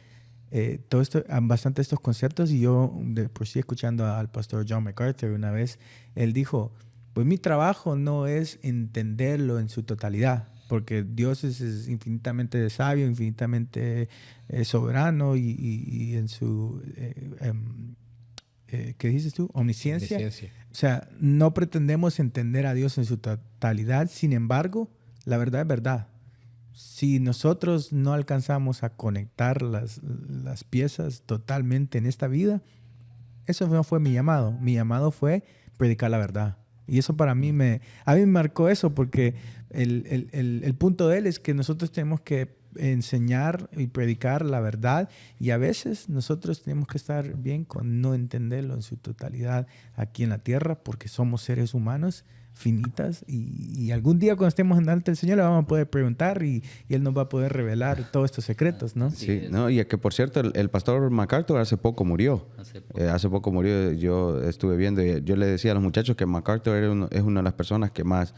S2: bastante estos conceptos. Y yo, por sí, escuchando al pastor John MacArthur una vez, él dijo, pues mi trabajo no es entenderlo en su totalidad, porque Dios es infinitamente sabio, infinitamente soberano y en su... ¿qué dices tú? Omnisciencia. O sea, no pretendemos entender a Dios en su totalidad. Sin embargo, la verdad es verdad. Si nosotros no alcanzamos a conectar las piezas totalmente en esta vida, eso no fue mi llamado. Mi llamado fue predicar la verdad. Y eso para mí me marcó eso, porque el punto de él es que nosotros tenemos que enseñar y predicar la verdad, y a veces nosotros tenemos que estar bien con no entenderlo en su totalidad aquí en la tierra, porque somos seres humanos finitas y algún día cuando estemos delante del Señor le vamos a poder preguntar y Él nos va a poder revelar todos estos secretos, ¿no?
S1: Sí, no, y que por cierto el pastor MacArthur hace poco murió. Hace poco murió, yo estuve viendo y yo le decía a los muchachos que MacArthur es una de las personas que más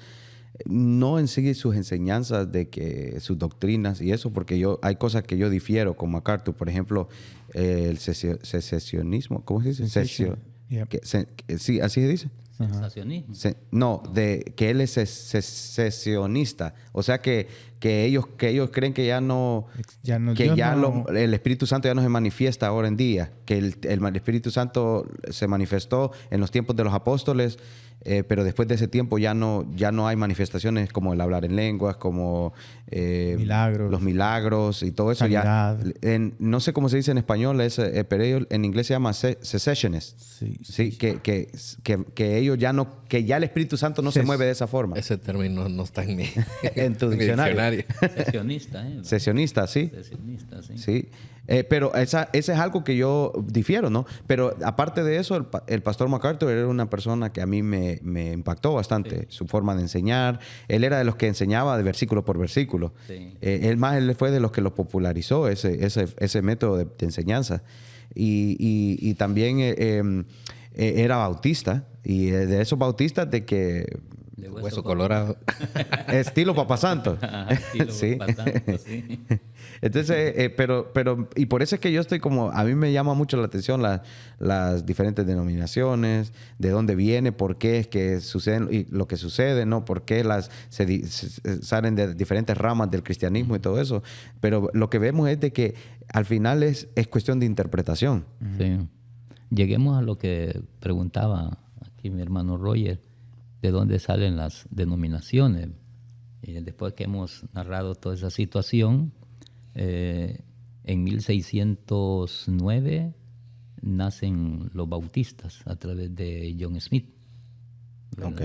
S1: no en sí sus enseñanzas de que sus doctrinas y eso, porque hay cosas que yo difiero con MacArthur, por ejemplo, el secesionismo, ¿cómo se dice? Sí, así se dice.
S4: Sensacionismo.
S1: Que él es secesionista, o sea que ellos creen que el Espíritu Santo ya no se manifiesta ahora en día, que el Espíritu Santo se manifestó en los tiempos de los apóstoles, pero después de ese tiempo ya no hay manifestaciones como el hablar en lenguas, como los milagros y todo eso. Ya, no sé cómo se dice en español, pero en inglés se llama cessationist. Sí. Que ellos que ya el Espíritu Santo no se mueve de esa forma.
S3: Ese término no está en
S1: en tu diccionario.
S4: Sesionista,
S1: Sesionista, sí.
S4: Sesionista, sí.
S1: Sí. Pero ese es algo que yo difiero, ¿no? Pero aparte de eso, el pastor MacArthur era una persona que a mí me impactó bastante. Sí. Su forma de enseñar. Él era de los que enseñaba de versículo por versículo. Sí. Él fue de los que lo popularizó, ese método de enseñanza. Y también era bautista. Y de esos bautistas de que...
S3: De hueso colorado.
S1: Estilo Papasanto.
S4: Sí. Papasanto, sí.
S1: Entonces, pero y por eso es que yo estoy como, a mí me llama mucho la atención las diferentes denominaciones, de dónde viene, por qué es que suceden y lo que sucede, ¿no? Por qué salen de diferentes ramas del cristianismo y todo eso. Pero lo que vemos es de que al final es cuestión de interpretación.
S4: Sí. Lleguemos a lo que preguntaba aquí mi hermano Roger, de dónde salen las denominaciones. Y después que hemos narrado toda esa situación, en 1609 nacen los bautistas a través de John Smith,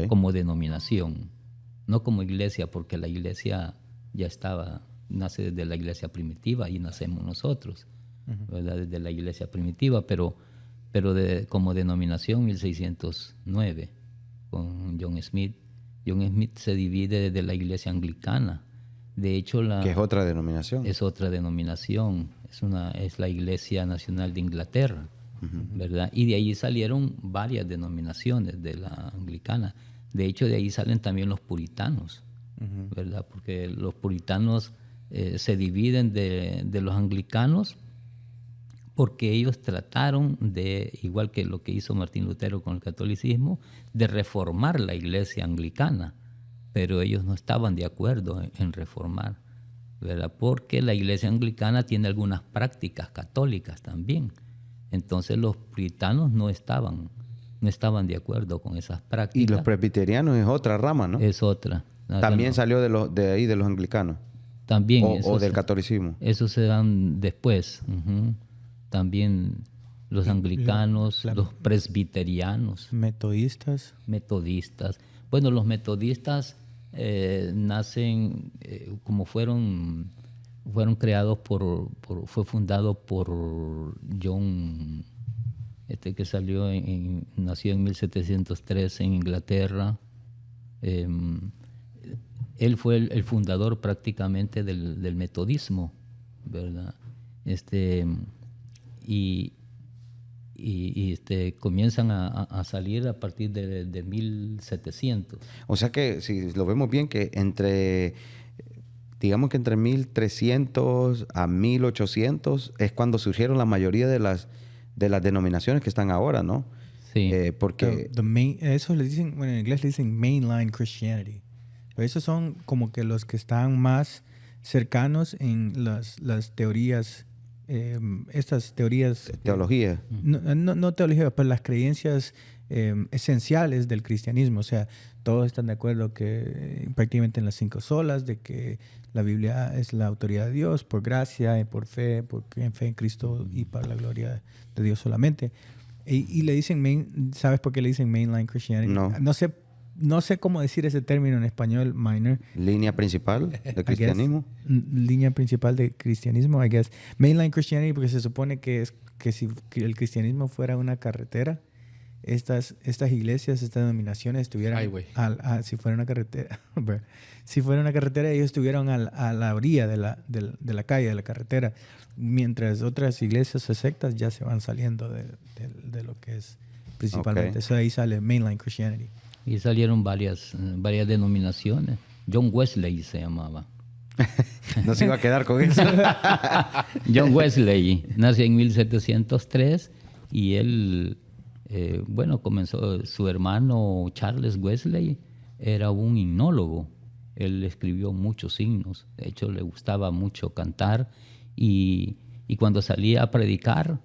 S4: como denominación, no como iglesia, porque la iglesia ya nace desde la iglesia primitiva y nacemos nosotros, ¿verdad? Desde la iglesia primitiva, pero como denominación 1609 con John Smith. John Smith se divide desde la iglesia anglicana. De hecho,
S1: que es otra denominación.
S4: Es otra denominación. Es la Iglesia Nacional de Inglaterra, ¿verdad? Y de ahí salieron varias denominaciones de la anglicana. De hecho, de ahí salen también los puritanos, ¿verdad? Porque los puritanos se dividen de los anglicanos porque ellos trataron de, igual que lo que hizo Martín Lutero con el catolicismo, de reformar la iglesia anglicana, pero ellos no estaban de acuerdo en reformar, ¿verdad? Porque la iglesia anglicana tiene algunas prácticas católicas también. Entonces los puritanos no estaban de acuerdo con esas prácticas.
S1: Y los presbiterianos es otra rama, ¿no?
S4: Es otra.
S1: También salió de ahí, de los anglicanos.
S4: También.
S1: O del catolicismo.
S4: Eso se dan después. También los anglicanos, los presbiterianos.
S2: Metodistas.
S4: Bueno, los metodistas nacen como fueron creados fue fundado por John, que nació en 1703 en Inglaterra. Él fue el fundador prácticamente del metodismo, ¿verdad? Y comienzan a salir a partir de 1700.
S1: O sea que, si lo vemos bien, que digamos que entre 1300 a 1800 es cuando surgieron la mayoría de las denominaciones que están ahora, ¿no?
S4: Sí.
S1: Porque
S2: eso le dicen, bueno, en inglés le dicen mainline Christianity. Pero esos son como que los que están más cercanos en las teorías. Estas teorías...
S1: Teología.
S2: No teología, pero las creencias esenciales del cristianismo. O sea, todos están de acuerdo que prácticamente en las 5 solas, de que la Biblia es la autoridad de Dios por gracia y por fe, porque en fe en Cristo y para la gloria de Dios solamente. Y le dicen, ¿sabes por qué le dicen mainline Christianity?
S1: No.
S2: No sé cómo decir ese término en español, minor.
S1: ¿Línea principal del cristianismo?
S2: Línea principal del cristianismo, I guess. Mainline Christianity, porque se supone que si el cristianismo fuera una carretera, estas iglesias, estas denominaciones estuvieran... si fuera una carretera, si fuera una carretera, ellos estuvieran a la orilla de la calle, de la carretera, mientras otras iglesias o sectas ya se van saliendo de lo que es principalmente.
S1: Okay.
S2: Eso ahí sale mainline Christianity.
S4: Y salieron varias denominaciones. John Wesley se llamaba.
S1: No se iba a quedar con eso.
S4: John Wesley nació en 1703 y él, comenzó, su hermano Charles Wesley era un himnólogo. Él escribió muchos himnos. De hecho, le gustaba mucho cantar y cuando salía a predicar,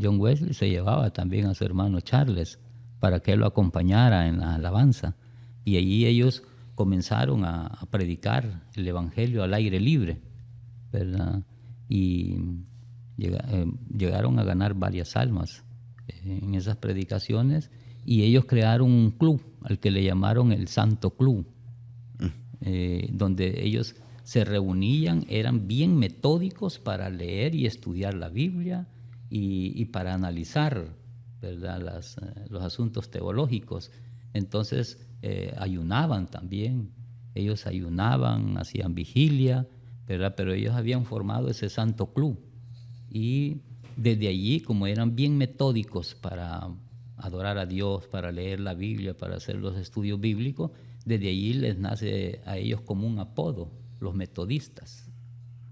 S4: John Wesley se llevaba también a su hermano Charles para que él lo acompañara en la alabanza. Y allí ellos comenzaron a predicar el evangelio al aire libre, ¿verdad? Y llegaron a ganar varias almas en esas predicaciones, y ellos crearon un club al que le llamaron el Santo Club, donde ellos se reunían, eran bien metódicos para leer y estudiar la Biblia y para analizar, ¿verdad? Los asuntos teológicos. Entonces ayunaban también. Ellos ayunaban, hacían vigilia, ¿verdad? Pero ellos habían formado ese Santo Club. Y desde allí, como eran bien metódicos para adorar a Dios, para leer la Biblia, para hacer los estudios bíblicos, desde allí les nace a ellos como un apodo, los metodistas,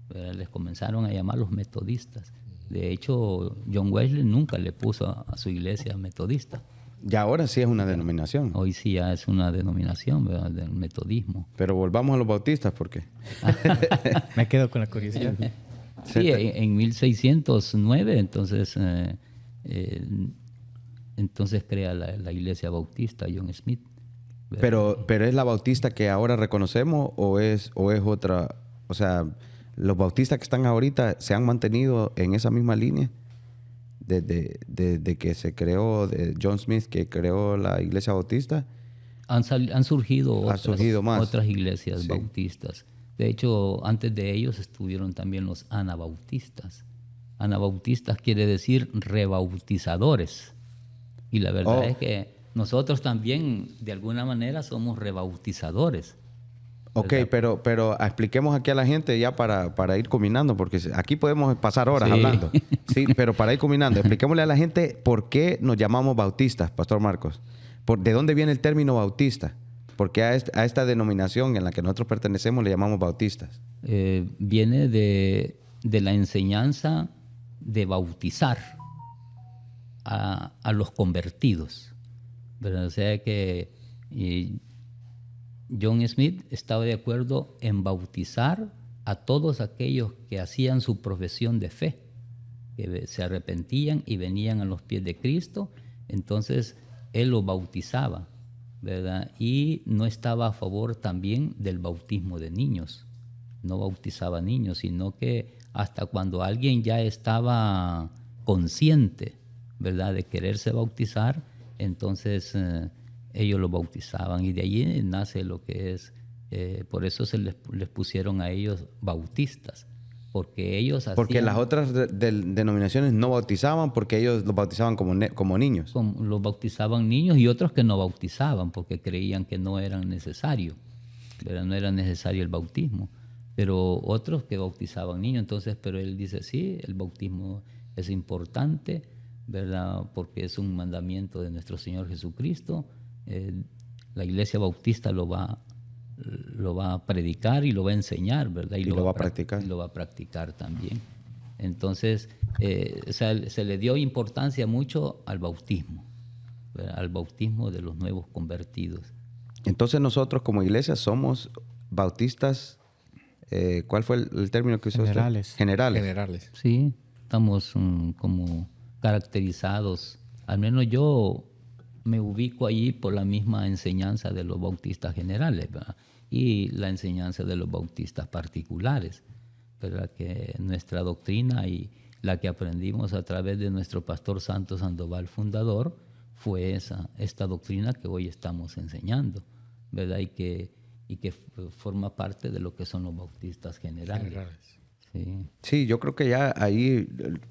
S4: ¿verdad? Les comenzaron a llamar los metodistas. De hecho, John Wesley nunca le puso a su iglesia metodista.
S1: Y ahora sí es una denominación.
S4: Hoy sí ya es una denominación, ¿verdad?, del metodismo.
S1: Pero volvamos a los bautistas, ¿por qué?
S2: Me quedo con la curiosidad.
S4: Sí, en 1609, entonces crea la iglesia bautista John Smith.
S1: Pero ¿es la bautista que ahora reconocemos o es otra? O sea, ¿los bautistas que están ahorita se han mantenido en esa misma línea desde que se creó, de John Smith, que creó la Iglesia Bautista?
S4: Han surgido otras iglesias
S1: sí.
S4: bautistas. De hecho, antes de ellos estuvieron también los anabautistas. Anabautistas quiere decir rebautizadores. Y la verdad es que nosotros también, de alguna manera, somos rebautizadores.
S1: Ok, pero expliquemos aquí a la gente ya para ir combinando, porque aquí podemos pasar horas hablando. Sí, pero para ir combinando, expliquémosle a la gente por qué nos llamamos bautistas, Pastor Marcos. ¿De dónde viene el término bautista? ¿Por qué a esta denominación en la que nosotros pertenecemos le llamamos bautistas?
S4: Viene de la enseñanza de bautizar a los convertidos, ¿verdad? O sea que John Smith estaba de acuerdo en bautizar a todos aquellos que hacían su profesión de fe, que se arrepentían y venían a los pies de Cristo. Entonces él los bautizaba, ¿verdad? Y no estaba a favor también del bautismo de niños. No bautizaba niños, sino que hasta cuando alguien ya estaba consciente, ¿verdad?, de quererse bautizar, entonces ellos lo bautizaban. Y de allí nace lo que es, por eso les pusieron a ellos bautistas. Porque ellos hacían...
S1: Porque las otras denominaciones no bautizaban, porque ellos los bautizaban como niños.
S4: Los bautizaban niños y otros que no bautizaban porque creían que no eran necesarios. No era necesario el bautismo. Pero otros que bautizaban niños. Entonces, pero él dice, sí, el bautismo es importante, ¿verdad? Porque es un mandamiento de nuestro Señor Jesucristo. La Iglesia Bautista lo va a predicar y lo va a enseñar, ¿verdad?
S1: Y lo va a practicar.
S4: Y lo va a practicar también. Entonces, se le dio importancia mucho al bautismo, ¿verdad? Al bautismo de los nuevos convertidos.
S1: Entonces nosotros como iglesia somos bautistas, ¿cuál fue el término que usó usted? Generales.
S4: Sí, estamos como caracterizados, al menos yo me ubico allí por la misma enseñanza de los bautistas generales, ¿verdad? Y la enseñanza de los bautistas particulares, ¿verdad? Que nuestra doctrina y la que aprendimos a través de nuestro pastor Santos Sandoval, fundador, fue esta doctrina que hoy estamos enseñando, ¿verdad? Y que forma parte de lo que son los bautistas generales.
S1: Sí, yo creo que ya ahí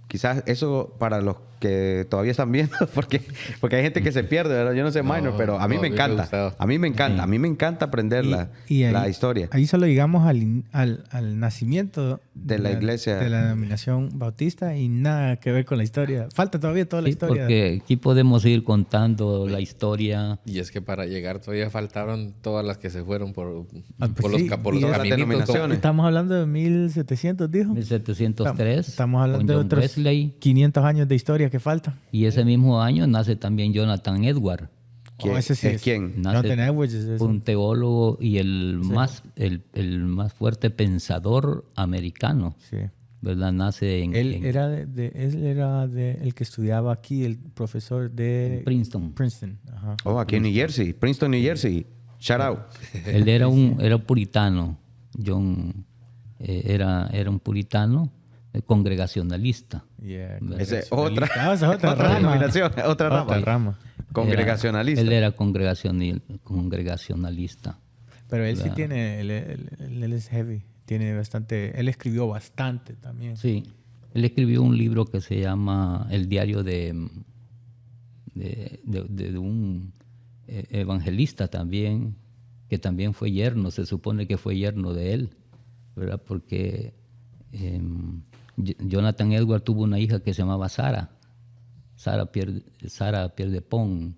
S1: quizás eso para los que todavía están viendo, porque hay gente que se pierde, ¿verdad? Yo no sé minor, pero a mí me encanta. A mí me encanta aprender la historia.
S2: Ahí solo llegamos al nacimiento
S1: de la iglesia,
S2: de la denominación bautista, y nada que ver con la historia. Falta todavía toda la historia.
S4: Porque aquí podemos ir contando la historia.
S3: Y es que para llegar todavía faltaron todas las que se fueron por
S1: los caminitos.
S2: Estamos hablando de 1700, dijo.
S4: 1703.
S2: Estamos hablando de otros
S4: Wesley.
S2: 500 años de historia que falta.
S4: Y ese mismo año nace también Jonathan Edwards.
S2: Ese sí es.
S1: ¿Quién?
S2: Jonathan Edwards es
S4: un teólogo y el más fuerte pensador americano.
S2: Sí.
S4: ¿Verdad? Nace en...
S2: Él era el que estudiaba aquí, el profesor de...
S4: Princeton.
S2: Ajá.
S1: Aquí en New Jersey. Princeton, New Jersey. Shout out.
S4: Él era un puritano. John era un puritano congregacionalista.
S2: Yeah,
S1: esa es otra
S2: rama.
S1: Otra rama. Congregacionalista.
S4: Él era congregacionalista.
S2: Pero él sí tiene... Él es heavy. Tiene bastante... Él escribió bastante también.
S4: Sí. Él escribió un libro que se llama El diario de un evangelista también, que también fue yerno. Se supone que fue yerno de él, ¿verdad? Porque Jonathan Edwards tuvo una hija que se llamaba Sara Pierrepont.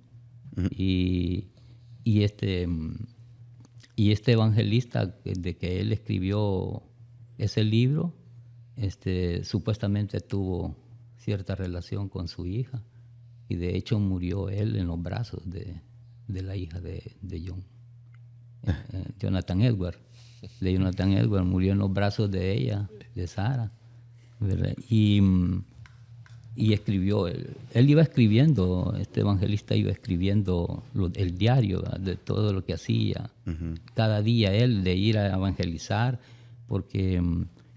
S4: Y este evangelista de que él escribió ese libro, supuestamente tuvo cierta relación con su hija, y de hecho murió él en los brazos de la hija de John. Jonathan Edwards murió en los brazos de ella, de Sara, ¿verdad? Y escribió, él iba escribiendo, este evangelista iba escribiendo el diario, ¿verdad?, de todo lo que hacía. Uh-huh. Cada día él de ir a evangelizar, porque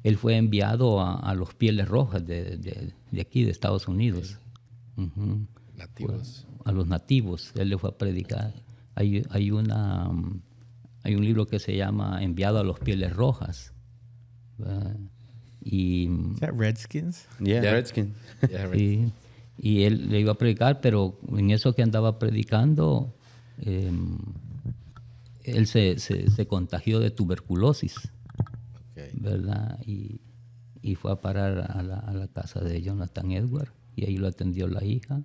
S4: él fue enviado a los Pieles Rojas de aquí, de Estados Unidos.
S3: Nativos.
S4: A los nativos, él le fue a predicar. Hay un libro que se llama Enviado a los Pieles Rojas.
S2: ¿Es Redskins?
S1: Redskins.
S4: Sí, y él le iba a predicar, pero en eso que andaba predicando, él se contagió de tuberculosis, ¿verdad? Y fue a parar a la casa de Jonathan Edwards, y ahí lo atendió la hija.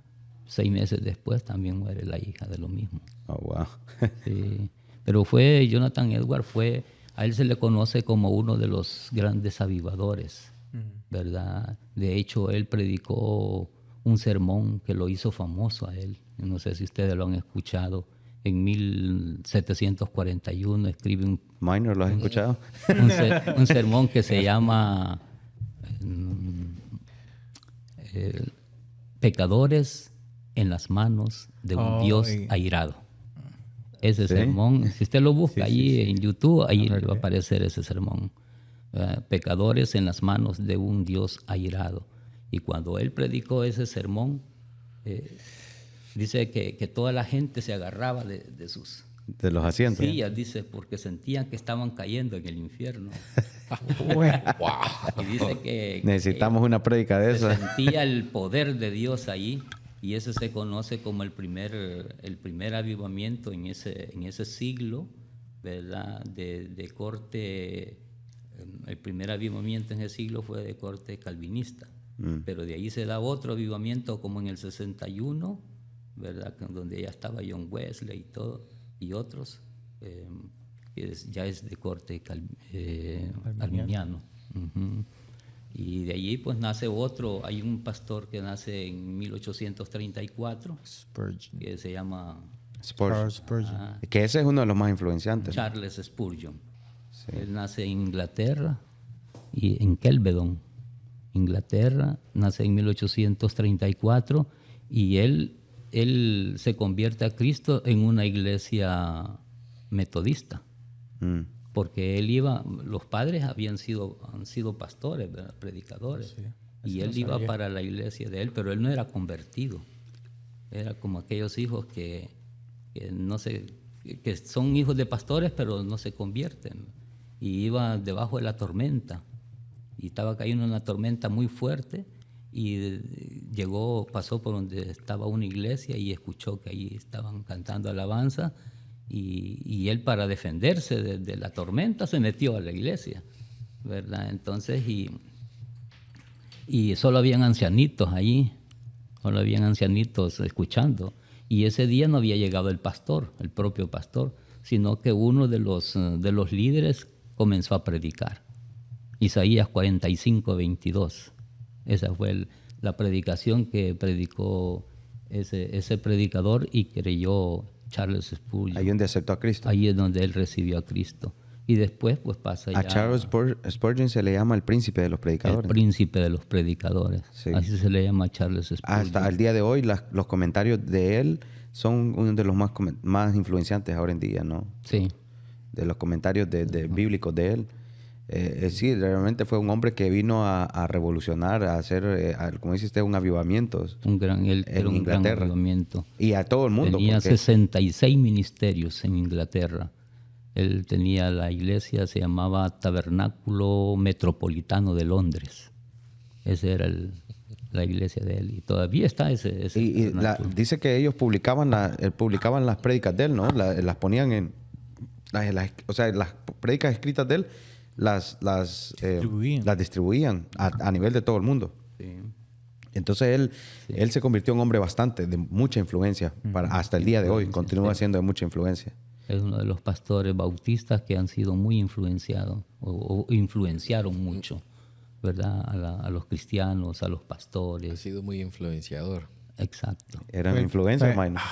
S4: 6 meses después también muere la hija de lo mismo.
S1: Oh, wow.
S4: Sí. Pero Jonathan Edwards a él se le conoce como uno de los grandes avivadores, ¿verdad? De hecho, él predicó un sermón que lo hizo famoso a él. No sé si ustedes lo han escuchado. En 1741 escribe
S1: Minor, ¿lo has escuchado?
S4: Un sermón que se llama Pecadores en las manos de un Dios airado. Ese sermón, si usted lo busca en YouTube, ahí le va a aparecer ese sermón. Pecadores en las manos de un Dios airado. Y cuando él predicó ese sermón, dice que toda la gente se agarraba de
S1: los asientos.
S4: sillas, dice, porque sentían que estaban cayendo en el infierno. Y dice que
S1: necesitamos una prédica de esa.
S4: Sentía el poder de Dios ahí, y ese se conoce como el primer avivamiento en ese siglo, ¿verdad? De corte. El primer avivamiento en ese siglo fue de corte calvinista, pero de ahí se da otro avivamiento como en el 61, ¿verdad? Donde ya estaba John Wesley y otros, ya es de corte arminiano. Y de allí pues nace otro. Hay un pastor que nace en 1834,
S2: Spurgeon,
S4: que se llama
S2: Spurgeon.
S1: Que ese es uno de los más influenciantes.
S4: Charles Spurgeon. Sí. Él nace en Inglaterra, y en Kelvedon, Inglaterra, nace en 1834, y él se convierte a Cristo en una iglesia metodista, porque los padres han sido pastores, ¿verdad? Predicadores, y él iba para la iglesia de él, pero él no era convertido. Era como aquellos hijos que son hijos de pastores, pero no se convierten. Y iba debajo de la tormenta, y estaba cayendo una tormenta muy fuerte, y pasó por donde estaba una iglesia y escuchó que ahí estaban cantando alabanza, y él, para defenderse de la tormenta, se metió a la iglesia, ¿verdad? Entonces, y solo habían ancianitos allí, solo habían ancianitos escuchando, y ese día no había llegado el propio pastor, sino que uno de los líderes comenzó a predicar. Isaías 45:22. Esa fue la predicación que predicó ese predicador, y creyó Charles Spurgeon.
S1: Ahí donde aceptó a Cristo.
S4: Ahí es donde él recibió a Cristo. Y después pues pasa ya...
S1: A Charles Spurgeon se le llama el príncipe de los predicadores.
S4: El príncipe de los predicadores. Sí. Así se le llama a Charles Spurgeon.
S1: Hasta el día de hoy los comentarios de él son uno de los más influenciantes ahora en día, ¿no?
S4: Sí.
S1: De los comentarios bíblicos de él. Sí, realmente fue un hombre que vino a revolucionar, a hacer, como dice usted, un avivamiento.
S4: Era un gran avivamiento.
S1: Y a todo el mundo.
S4: Tenía 66 ministerios en Inglaterra. Él tenía la iglesia, se llamaba Tabernáculo Metropolitano de Londres. Esa era la iglesia de él. Y todavía está ese
S1: dice que ellos publicaban las prédicas de él, ¿no? Las ponían en... o sea, las prédicas escritas de él las distribuían a nivel de todo el mundo.
S4: Sí.
S1: Entonces él se convirtió en un hombre de mucha influencia hasta el día de hoy. Continúa siendo de mucha influencia.
S4: Es uno de los pastores bautistas que han sido muy influenciados o influenciaron mucho, ¿verdad? A los cristianos, a los pastores.
S3: Ha sido muy influenciador.
S4: Exacto.
S1: Era un influencer, minor.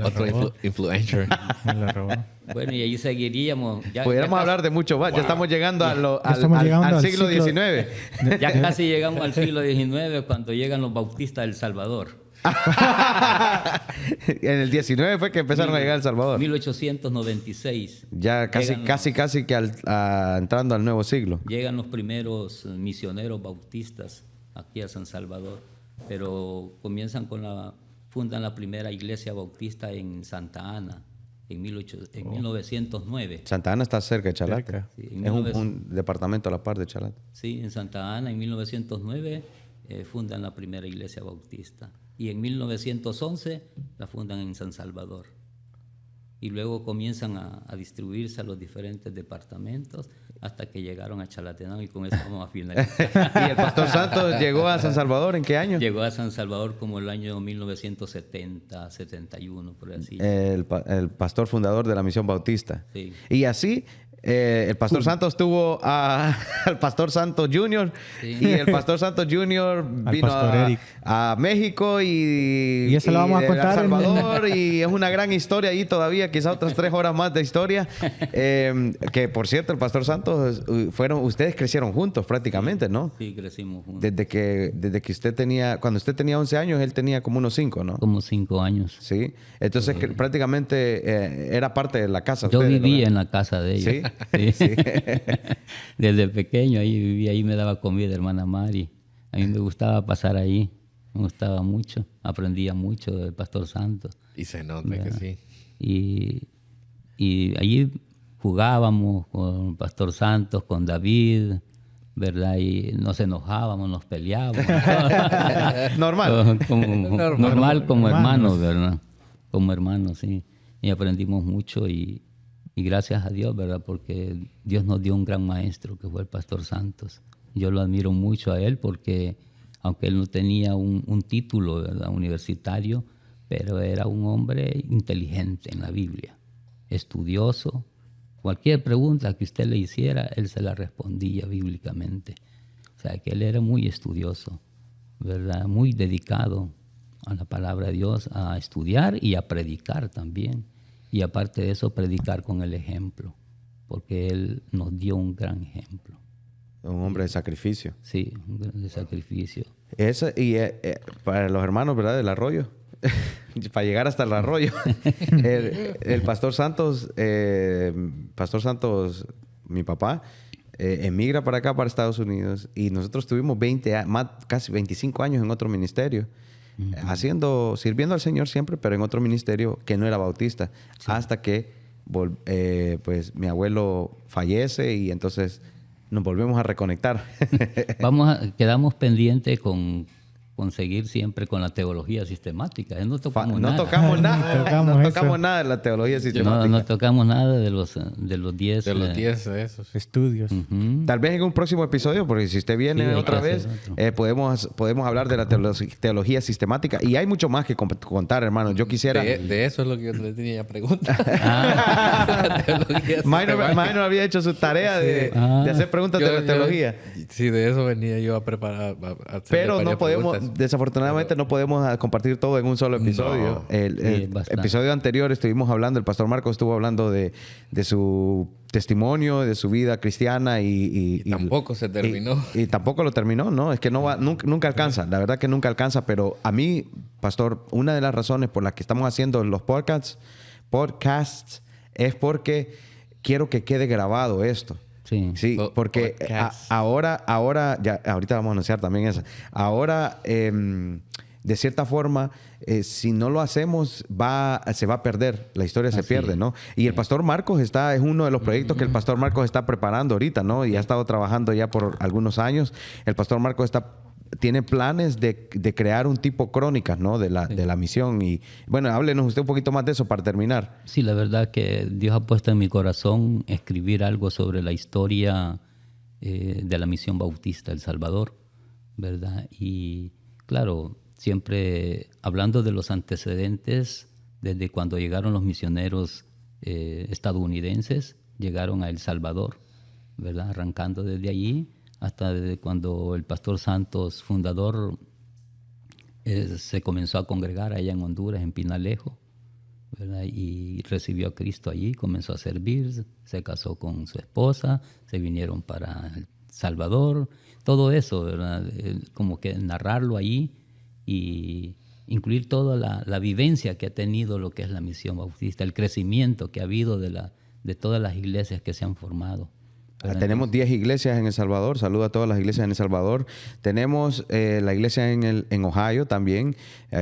S3: Otro influencer.
S2: Me lo robó.
S4: Bueno, y ahí seguiríamos.
S1: Pudiéramos hablar de mucho más. Wow. Ya estamos llegando al siglo XIX.
S4: Ya casi llegamos al siglo XIX, cuando llegan los bautistas de El Salvador.
S1: En el 19 fue que empezaron a llegar a El Salvador.
S4: 1896.
S1: Ya casi que entrando al nuevo siglo.
S4: Llegan los primeros misioneros bautistas aquí a San Salvador. Pero fundan la primera iglesia bautista en Santa Ana en 1909.
S1: Santa Ana está cerca de Chalate.
S4: Sí,
S1: es un departamento a la par de Chalate.
S4: Sí, en Santa Ana en 1909 fundan la primera iglesia bautista. Y en 1911 la fundan en San Salvador. Y luego comienzan a distribuirse a los diferentes departamentos hasta que llegaron a Chalatenango, y con eso vamos a finalizar.
S1: ¿Y el Pastor Santos llegó a San Salvador en qué año?
S4: Llegó a San Salvador como el año 1970, 71, por así.
S1: El pastor fundador de la Misión Bautista.
S4: Sí.
S1: Y así... el Pastor Santos tuvo al Pastor Santos Jr.
S4: Sí.
S1: Y el Pastor Santos Jr. vino a México y
S2: eso lo vamos a contar
S1: a El Salvador y es una gran historia ahí todavía, quizá otras 3 horas más de historia. Que por cierto, el Pastor Santos, ustedes crecieron juntos prácticamente, ¿no?
S4: Sí, crecimos juntos.
S1: Desde que cuando usted tenía 11 años, él tenía como unos 5, ¿no?
S4: Como 5 años.
S1: Sí, entonces prácticamente era parte de la casa.
S4: Yo vivía
S1: ¿verdad?
S4: en la casa de ellos.
S1: ¿Sí?
S4: Sí.
S1: Sí.
S4: Desde pequeño ahí vivía, ahí me daba comida, hermana Mari. A mí me gustaba pasar ahí, me gustaba mucho, aprendía mucho del Pastor Santos.
S3: Y se nota, ¿verdad? Que
S4: sí. Y allí jugábamos con el Pastor Santos, con David, ¿verdad? Y nos enojábamos, nos peleábamos.
S1: Normal.
S4: Normal como hermanos, ¿verdad? Como hermanos, sí. Y aprendimos mucho y gracias a Dios, ¿verdad? Porque Dios nos dio un gran maestro que fue el Pastor Santos. Yo lo admiro mucho a él porque, aunque él no tenía un título, ¿verdad?, universitario, pero era un hombre inteligente en la Biblia, estudioso. Cualquier pregunta que usted le hiciera, él se la respondía bíblicamente. O sea, que él era muy estudioso, ¿verdad? Muy dedicado a la palabra de Dios, a estudiar y a predicar también. Y aparte de eso, predicar con el ejemplo, porque él nos dio un gran ejemplo.
S1: Un hombre de sacrificio.
S4: Sí, un gran de sacrificio.
S1: Para los hermanos, ¿verdad? Del Arroyo, para llegar hasta el Arroyo, el Pastor Santos, mi papá, emigra para acá, para Estados Unidos, y nosotros tuvimos casi 25 años en otro ministerio. Sirviendo al Señor siempre, pero en otro ministerio que no era bautista, sí. Hasta que pues mi abuelo fallece y entonces nos volvemos a reconectar.
S4: Quedamos pendientes con seguir siempre con la teología sistemática. No tocamos nada.
S1: No tocamos nada de la teología sistemática.
S4: No tocamos nada de los 10.
S3: De los 10 de esos
S2: estudios.
S1: Tal vez en un próximo episodio, porque si usted viene otra vez, podemos hablar de la teología sistemática. Y hay mucho más que contar, hermano. Yo quisiera...
S3: De eso es lo que yo le tenía preguntas.
S1: Minor había hecho su tarea de hacer preguntas de la teología.
S3: Sí, de eso venía yo a preparar.
S1: Pero no podemos... Desafortunadamente no podemos compartir todo en un solo episodio.
S3: No.
S1: El episodio anterior estuvimos hablando, el Pastor Marcos estuvo hablando de su testimonio, de su vida cristiana y
S3: tampoco se terminó.
S1: Y tampoco lo terminó, ¿no? Es que nunca alcanza. La verdad que nunca alcanza. Pero a mí, Pastor, una de las razones por las que estamos haciendo los podcasts es porque quiero que quede grabado esto. Sí, porque ahorita vamos a anunciar también eso. Ahora, de cierta forma, si no lo hacemos, se va a perder. La historia se pierde, ¿no? Y el Pastor Marcos es uno de los proyectos que el Pastor Marcos está preparando ahorita, ¿no? Y ha estado trabajando ya por algunos años. El Pastor Marcos tiene planes de crear un tipo crónicas, ¿no? De la misión. Y bueno, háblenos usted un poquito más de eso para terminar.
S4: Sí, la verdad que Dios ha puesto en mi corazón escribir algo sobre la historia de la misión bautista El Salvador, ¿verdad? Y claro, siempre hablando de los antecedentes, desde cuando llegaron los misioneros estadounidenses, llegaron a El Salvador, ¿verdad? Arrancando desde allí hasta desde cuando el Pastor Santos, fundador, se comenzó a congregar allá en Honduras, en Pinalejo, ¿verdad? Y recibió a Cristo allí, comenzó a servir, se casó con su esposa, se vinieron para El Salvador, todo eso, ¿verdad? Como que narrarlo allí y incluir toda la vivencia que ha tenido lo que es la misión bautista, el crecimiento que ha habido de todas las iglesias que se han formado,
S1: Tenemos 10 iglesias en El Salvador. Saludo a todas las iglesias en El Salvador. Tenemos la iglesia en Ohio también,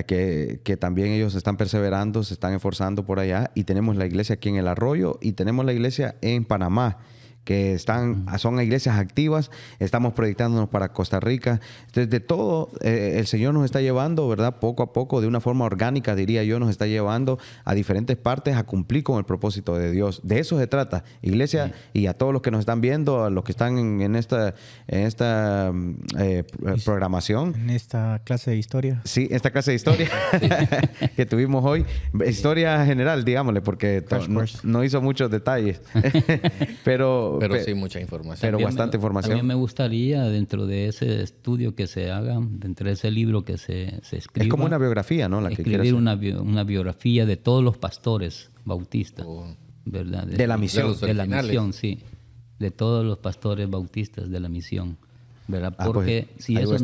S1: que también ellos están perseverando, se están esforzando por allá. Y tenemos la iglesia aquí en El Arroyo y tenemos la iglesia en Panamá, que son iglesias activas. Estamos proyectándonos para Costa Rica. Entonces, de todo, el Señor nos está llevando, ¿verdad? Poco a poco, de una forma orgánica, diría yo, nos está llevando a diferentes partes a cumplir con el propósito de Dios. De eso se trata, iglesia, y a todos los que nos están viendo, a los que están en esta programación.
S2: En esta clase de historia.
S1: Sí, esta clase de historia que tuvimos hoy. Historia general, digámosle, porque no hizo muchos detalles. Pero
S3: sí, mucha información.
S1: Pero bastante información.
S4: A mí me gustaría, dentro de ese estudio que se haga, dentro de ese libro que se escriba...
S1: Es como una biografía, ¿no?
S4: Escribir una biografía de todos los pastores bautistas, ¿verdad?
S1: De la misión.
S4: De la misión, sí. De todos los pastores bautistas de la misión, ¿verdad? Porque
S1: pues,
S4: si eso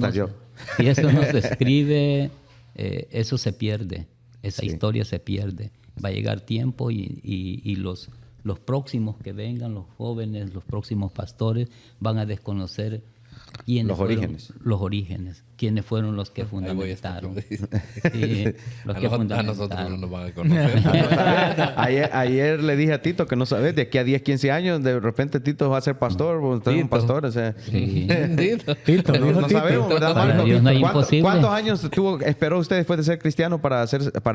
S4: no se escribe, eso se pierde. Esa historia se pierde. Va a llegar tiempo y los próximos que vengan, los jóvenes, los próximos pastores, van a desconocer quiénes fueron los orígenes, quiénes fueron los que fundamentaron. Sí,
S3: a nosotros no nos van a conocer.
S1: ayer le dije a Tito que no sabes, de aquí a 10, 15 años, de repente Tito va a ser pastor, usted es un pastor. O sea,
S2: Tito,
S1: no sabemos, ¿verdad, Marco?
S4: Dios no es imposible.
S1: ¿Cuántos años esperó usted después de ser cristiano para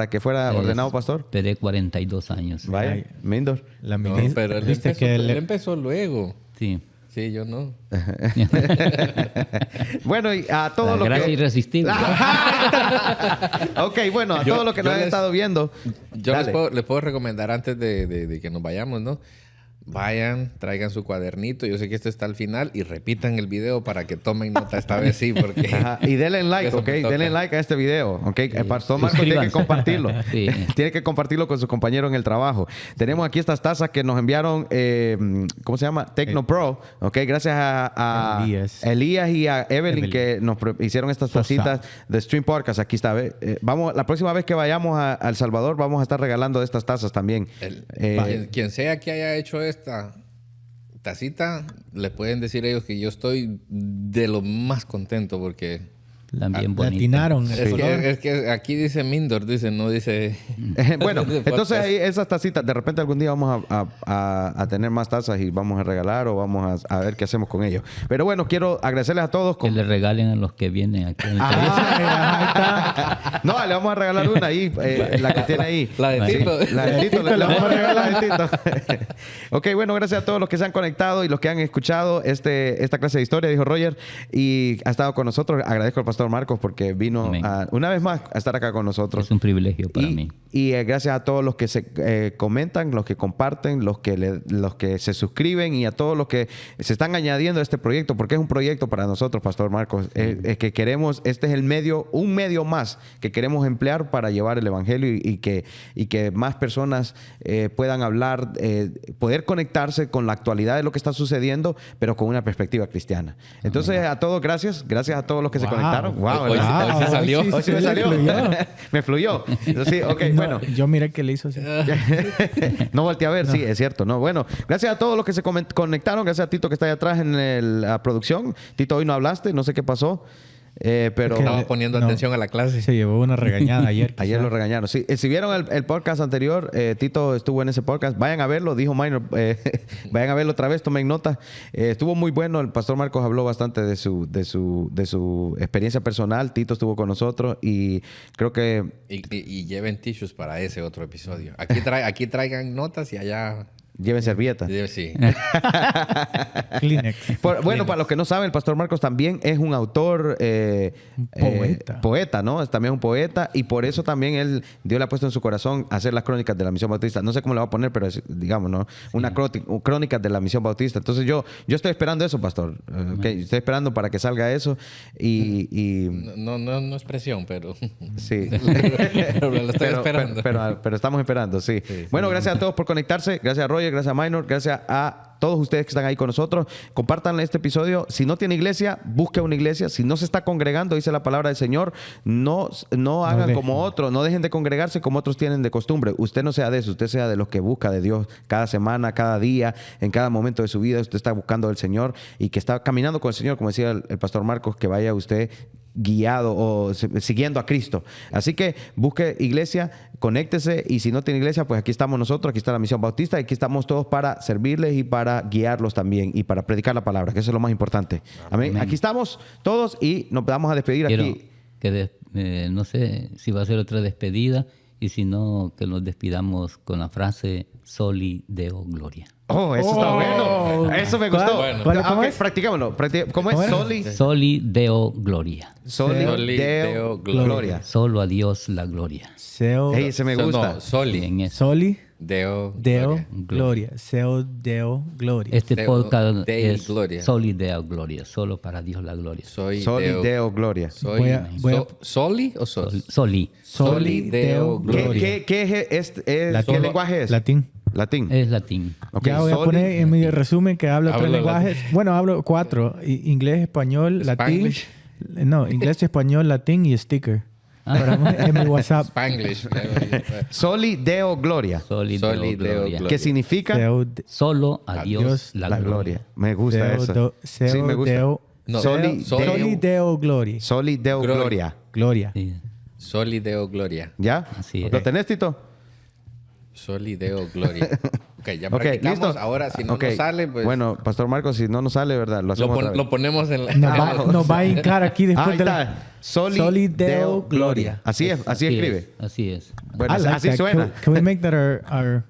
S1: que fuera ordenado pastor?
S4: Esperé 42 años.
S1: Vaya, Mindor.
S3: Pero él empezó luego.
S4: Sí.
S3: Sí, yo no.
S1: Bueno, y a todo lo
S4: gracia
S1: que...
S4: irresistible.
S1: Ok, bueno, a todo lo que nos han estado viendo.
S3: Yo les puedo recomendar antes de que nos vayamos, ¿no? Vayan, traigan su cuadernito. Yo sé que esto está al final y repitan el video para que tomen nota esta vez, sí, porque...
S1: Ajá. Y denle like, ¿ok? Denle like a este video, ¿ok? Sí. El pastor Marco tiene que compartirlo. Sí. Tiene que compartirlo con su compañero en el trabajo. Tenemos aquí estas tazas que nos enviaron, ¿cómo se llama? Tecnopro, ¿ok? Gracias a Elías y a Evelyn que nos hicieron estas tacitas de Stream Podcast. Aquí está. La próxima vez que vayamos a El Salvador, vamos a estar regalando estas tazas también.
S3: Quien sea que haya hecho esta tacita, le pueden decir a ellos que yo estoy de lo más contento porque
S4: también bonita.
S2: Latinaron.
S3: Es que aquí dice Mindor, no dice...
S1: Bueno, entonces ahí esas tacitas, de repente algún día vamos a tener más tazas y vamos a regalar o vamos a ver qué hacemos con ellos. Pero bueno, quiero agradecerles a todos.
S4: Que le regalen a los que vienen aquí.
S1: No, le vamos a regalar una ahí, la que tiene ahí.
S3: La de Tito.
S1: Sí, la de Tito, le vamos a regalar la de Tito. Ok, bueno, gracias a todos los que se han conectado y los que han escuchado esta clase de historia, dijo Roger, y ha estado con nosotros. Agradezco al pastor Marcos porque vino una vez más a estar acá con nosotros.
S4: Es un privilegio para mí.
S1: Y gracias a todos los que se comentan, los que comparten, los que se suscriben y a todos los que se están añadiendo a este proyecto, porque es un proyecto para nosotros, pastor Marcos, que queremos, este es un medio más que queremos emplear para llevar el evangelio y que más personas puedan hablar, poder conectarse con la actualidad de lo que está sucediendo, pero con una perspectiva cristiana. Entonces, a todos, gracias a todos los que se conectaron.
S3: Hoy se salió.
S1: Hoy sí me salió. Me fluyó. Sí, ok, bueno.
S2: Yo miré que le hizo así.
S1: No volteé a ver, sí, es cierto. No, bueno, gracias a todos los que se conectaron. Gracias a Tito que está ahí atrás en la producción. Tito, hoy no hablaste, no sé qué pasó. Pero
S3: estaba poniendo atención a la clase.
S2: Se llevó una regañada ayer.
S1: Ayer lo regañaron. Sí, si vieron el podcast anterior, Tito estuvo en ese podcast. Vayan a verlo, dijo Minor. Vayan a verlo otra vez, tomen nota. Estuvo muy bueno. El pastor Marcos habló bastante de su experiencia personal. Tito estuvo con nosotros y creo que...
S3: Y lleven tissues para ese otro episodio. Aquí traigan notas y allá...
S1: Lleven servilletas.
S3: Sí.
S2: Kleenex.
S1: Bueno, para los que no saben, el pastor Marcos también es un autor, poeta, ¿no? También es un poeta y por eso también Dios le ha puesto en su corazón hacer las crónicas de la Misión Bautista. No sé cómo le va a poner, pero digamos, ¿no? Una crónica de la Misión Bautista. Entonces yo estoy esperando eso, pastor. Okay. Estoy esperando para que salga eso y...
S3: No es presión, pero...
S1: Sí.
S3: Pero lo estoy esperando.
S1: Pero estamos esperando, sí. Bueno, gracias a todos por conectarse. Gracias a Roger, gracias a Minor, gracias a todos. todos ustedes que están ahí con nosotros. Compartan este episodio. Si no tiene iglesia, busque una iglesia. Si no se está congregando, dice la palabra del Señor, no hagan como otros, no dejen de congregarse como otros tienen de costumbre. Usted no sea de eso, usted sea de los que busca de Dios cada semana, cada día, en cada momento de su vida. Usted está buscando al Señor y que está caminando con el Señor, como decía el pastor Marcos, que vaya usted guiado o siguiendo a Cristo. Así que busque iglesia, conéctese, y si no tiene iglesia, pues aquí estamos nosotros, aquí está la Misión Bautista, y aquí estamos todos para servirles y para guiarlos también y para predicar la palabra, que eso es lo más importante. Amén. Aquí estamos todos y nos vamos a despedir.
S4: Quiero
S1: aquí.
S4: No sé si va a ser otra despedida, y si no, que nos despidamos con la frase Soli Deo Gloria.
S1: Oh, eso está bueno. Eso me gustó.
S2: ¿Cómo es?
S1: Practicámoslo. ¿Cómo es?
S4: Soli Deo Gloria.
S1: Soli Deo Gloria.
S4: Solo a Dios la gloria.
S1: Hey, ese me gusta.
S3: No, Soli.
S2: Soli
S3: Deo
S2: Gloria. Seo Deo Gloria.
S4: Este
S3: Deo
S4: podcast
S3: Dei
S4: es
S3: Gloria.
S4: Soli Deo Gloria. Solo para Dios la gloria.
S3: Soli
S1: Deo Gloria.
S3: ¿Soli o sos?
S4: Soli.
S3: Soli Deo Gloria.
S1: ¿Qué lenguaje es?
S2: Latín.
S1: Latín.
S4: Es latín.
S1: Okay,
S2: Ya voy a poner en mi resumen que hablo 3 lenguajes. Bueno, hablo 4. Inglés, español, latín. No, inglés, español, latín y sticker. En mi WhatsApp.
S3: Spanglish.
S1: Soli Deo Gloria.
S4: Soli Deo Gloria.
S1: ¿Qué significa?
S4: Solo a Dios la gloria.
S1: Me gusta eso. Sí, me gusta.
S2: Soli Deo Gloria.
S1: Soli Deo Gloria.
S2: Gloria.
S4: Sí.
S3: Soli Deo Gloria.
S1: ¿Ya?
S4: Así es.
S1: ¿Lo tenés, Tito?
S3: Soli Deo Gloria. Ok, ya practicamos.
S1: ¿listo?
S3: Ahora, si no nos sale, pues...
S1: Bueno, Pastor Marcos, si no nos sale, ¿verdad? Lo hacemos otra vez.
S3: Lo ponemos en la...
S2: Nos va a hincar aquí después
S1: Ahí
S2: de
S1: está. Soli Deo Gloria. Así es, así escribe.
S4: Así es.
S1: Bueno, así
S2: that.
S1: suena.
S2: Can we make that our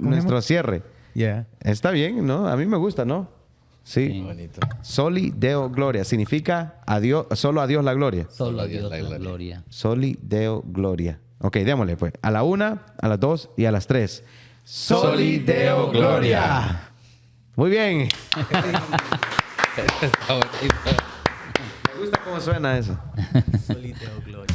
S1: Nuestro cierre.
S2: Yeah.
S1: Está bien, ¿no? A mí me gusta, ¿no? Sí.
S3: Bonito.
S1: Soli Deo Gloria. Significa solo a Dios la gloria.
S4: Solo a Dios la gloria.
S1: Soli Deo Gloria. Ok, démosle pues. A la 1, a las 2 y a las 3. Soli Deo Gloria. Muy bien.
S3: Está bonito.
S1: Me gusta cómo suena eso.
S2: Soli Deo Gloria.